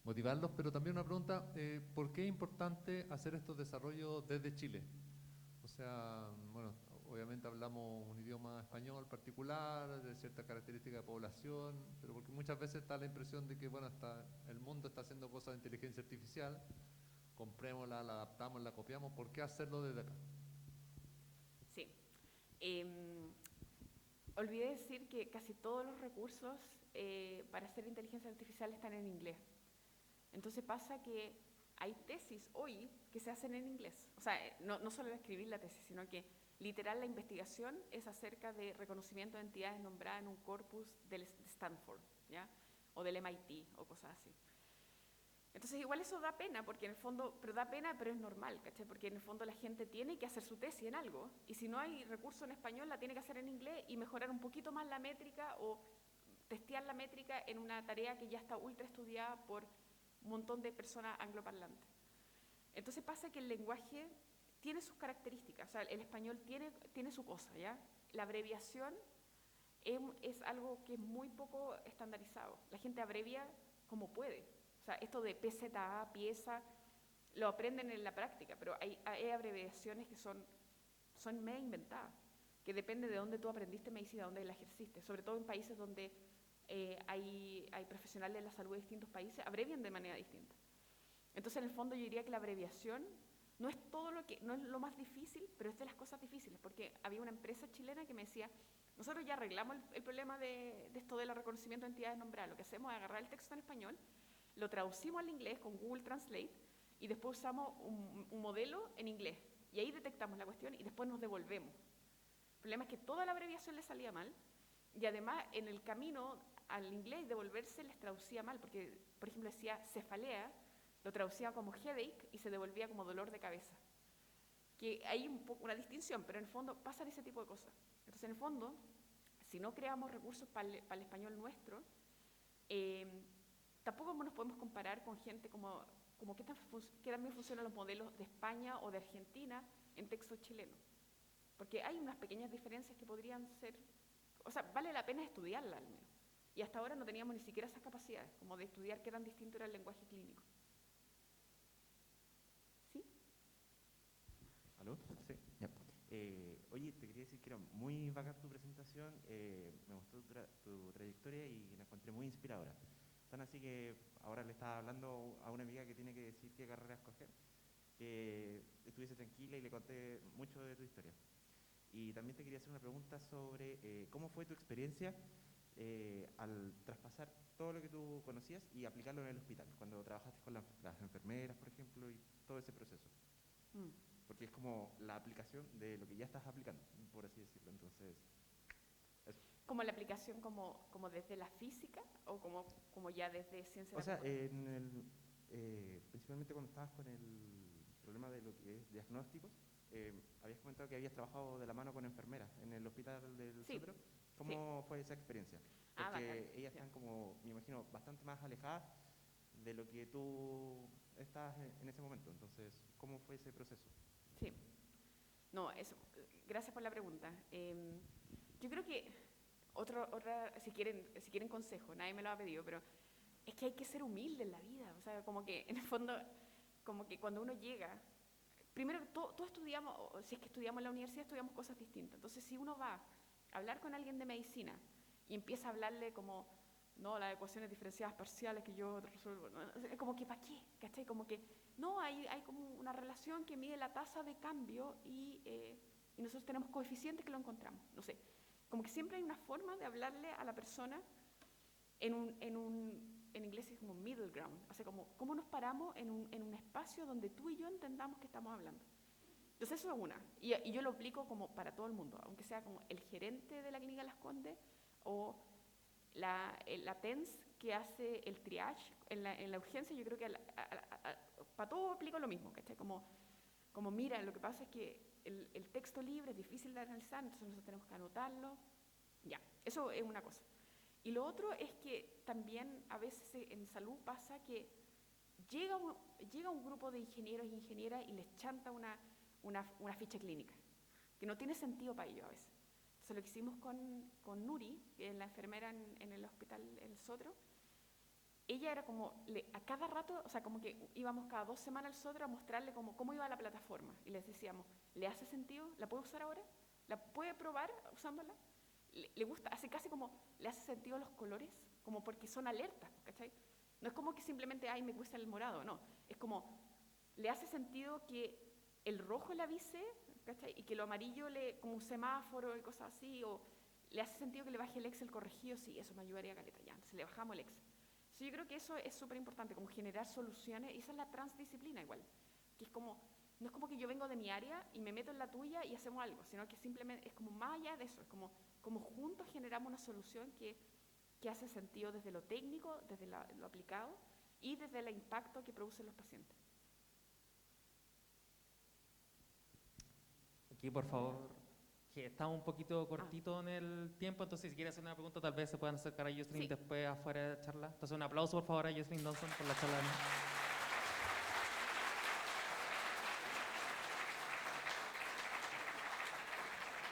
motivarlos. Pero también una pregunta, ¿por qué es importante hacer estos desarrollos desde Chile? O sea, bueno, obviamente hablamos un idioma español particular, de cierta característica de población, pero porque muchas veces está la impresión de que, bueno, el mundo está haciendo cosas de inteligencia artificial, comprémosla, la adaptamos, la copiamos, ¿por qué hacerlo desde acá? Sí. Olvidé decir que casi todos los recursos para hacer inteligencia artificial están en inglés. Entonces pasa que hay tesis hoy que se hacen en inglés. O sea, no solo escribir la tesis, sino que literal la investigación es acerca de reconocimiento de entidades nombradas en un corpus de Stanford, ¿ya? O del MIT o cosas así. Entonces igual eso da pena, porque en el fondo, pero da pena, pero es normal, ¿cachai? Porque en el fondo la gente tiene que hacer su tesis en algo, y si no hay recurso en español, la tiene que hacer en inglés y mejorar un poquito más la métrica o testear la métrica en una tarea que ya está ultra estudiada por un montón de personas angloparlantes. Entonces pasa que el lenguaje tiene sus características, o sea, el español tiene su cosa, ¿ya? La abreviación es algo que es muy poco estandarizado. La gente abrevia como puede. O sea, esto de PZA, pieza, lo aprenden en la práctica, pero hay abreviaciones que son medio inventadas, que depende de dónde tú aprendiste medicina, dónde la ejerciste, sobre todo en países donde hay profesionales de la salud de distintos países, abrevian de manera distinta. Entonces, en el fondo, yo diría que la abreviación no es no es lo más difícil, pero es de las cosas difíciles, porque había una empresa chilena que me decía, nosotros ya arreglamos el problema de esto del reconocimiento de entidades nombradas, lo que hacemos es agarrar el texto en español, lo traducimos al inglés con Google Translate y después usamos un modelo en inglés, y ahí detectamos la cuestión y después nos devolvemos. El problema es que toda la abreviación le salía mal, y además en el camino al inglés devolverse les traducía mal, porque por ejemplo decía cefalea, lo traducía como headache y se devolvía como dolor de cabeza. Que hay una distinción, pero en el fondo pasan ese tipo de cosas. Entonces, en el fondo, si no creamos recursos para el español nuestro, tampoco nos podemos comparar con gente como qué también funcionan los modelos de España o de Argentina en texto chileno. Porque hay unas pequeñas diferencias que podrían ser, o sea, vale la pena estudiarla al menos. Y hasta ahora no teníamos ni siquiera esas capacidades, como de estudiar qué tan distinto era el lenguaje clínico. ¿Sí? ¿Aló? Sí. Ya. Oye, te quería decir que era muy bacán tu presentación, me gustó tu trayectoria y la encontré muy inspiradora. Tan así que ahora le estaba hablando a una amiga que tiene que decir qué carrera escoger, que estuviese tranquila y le conté mucho de tu historia. Y también te quería hacer una pregunta sobre cómo fue tu experiencia al traspasar todo lo que tú conocías y aplicarlo en el hospital, cuando trabajaste con las enfermeras, por ejemplo, y todo ese proceso. Porque es como la aplicación de lo que ya estás aplicando, por así decirlo. Entonces, eso. ¿Como la aplicación como desde la física o como ya desde ciencia O de la sea, computación? principalmente cuando estabas con el problema de lo que es diagnósticos, habías comentado que habías trabajado de la mano con enfermeras en el hospital del Sí, Sotro. sí. ¿Cómo fue esa experiencia? Ah, bacán. Porque ellas Ya. están como, me imagino, bastante más alejadas de lo que tú estabas en ese momento. Entonces, ¿cómo fue ese proceso? Sí. No, eso. Gracias por la pregunta. Yo creo que si quieren consejo, nadie me lo ha pedido, pero es que hay que ser humilde en la vida. O sea, como que en el fondo, como que cuando uno llega, primero todos estudiamos, o si es que estudiamos en la universidad, estudiamos cosas distintas. Entonces, si uno va a hablar con alguien de medicina y empieza a hablarle como, no, las ecuaciones diferenciadas parciales que yo resuelvo, ¿no? Como que ¿para qué? ¿Cachai? Como que, no, hay como una relación que mide la tasa de cambio y nosotros tenemos coeficientes que lo encontramos. No sé, como que siempre hay una forma de hablarle a la persona en inglés es como middle ground, o sea, como cómo nos paramos en un espacio donde tú y yo entendamos que estamos hablando. Entonces eso es una, y yo lo aplico como para todo el mundo, aunque sea como el gerente de la clínica Las Condes o la TENS que hace el triage en la urgencia. Yo creo que para todo aplico lo mismo, ¿cachai? Como mira, lo que pasa es que el texto libre es difícil de analizar, entonces nosotros tenemos que anotarlo. Ya, eso es una cosa. Y lo otro es que también a veces en salud pasa que llega un grupo de ingenieros e ingenieras y les chanta una ficha clínica, que no tiene sentido para ellos a veces. Entonces lo que hicimos con Nuri, que es la enfermera en el hospital El Sotro, ella era como, a cada rato, o sea, como que íbamos cada 2 semanas al Sotro a mostrarle cómo iba la plataforma. Y les decíamos, ¿le hace sentido? ¿La puede usar ahora? ¿La puede probar usándola? ¿Le gusta? Hace casi como, ¿le hace sentido los colores? Como porque son alertas, ¿cachai? No es como que simplemente, ay, me gusta el morado, no. Es como, ¿le hace sentido que el rojo le avise, ¿cachai? Y que lo amarillo como un semáforo y cosas así? ¿O le hace sentido que le baje el Excel corregido? Sí, eso me ayudaría a caleta, ya. Entonces le bajamos el Excel. Sí, yo creo que eso es súper importante, como generar soluciones, y esa es la transdisciplina igual, que es como, no es como que yo vengo de mi área y me meto en la tuya y hacemos algo, sino que simplemente es como más allá de eso, es como juntos generamos una solución que hace sentido desde lo técnico, desde lo aplicado y desde el impacto que producen los pacientes. Aquí, por favor, que estamos un poquito cortito en el tiempo, entonces si quiere hacer una pregunta, tal vez se puedan acercar a Jocelyn Sí. después afuera de la charla. Entonces, un aplauso, por favor, a Jocelyn Donson por la charla.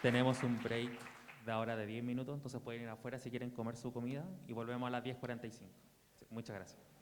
Tenemos un break de ahora de 10 minutos, entonces pueden ir afuera si quieren comer su comida y volvemos a las 10:45. Sí, muchas gracias.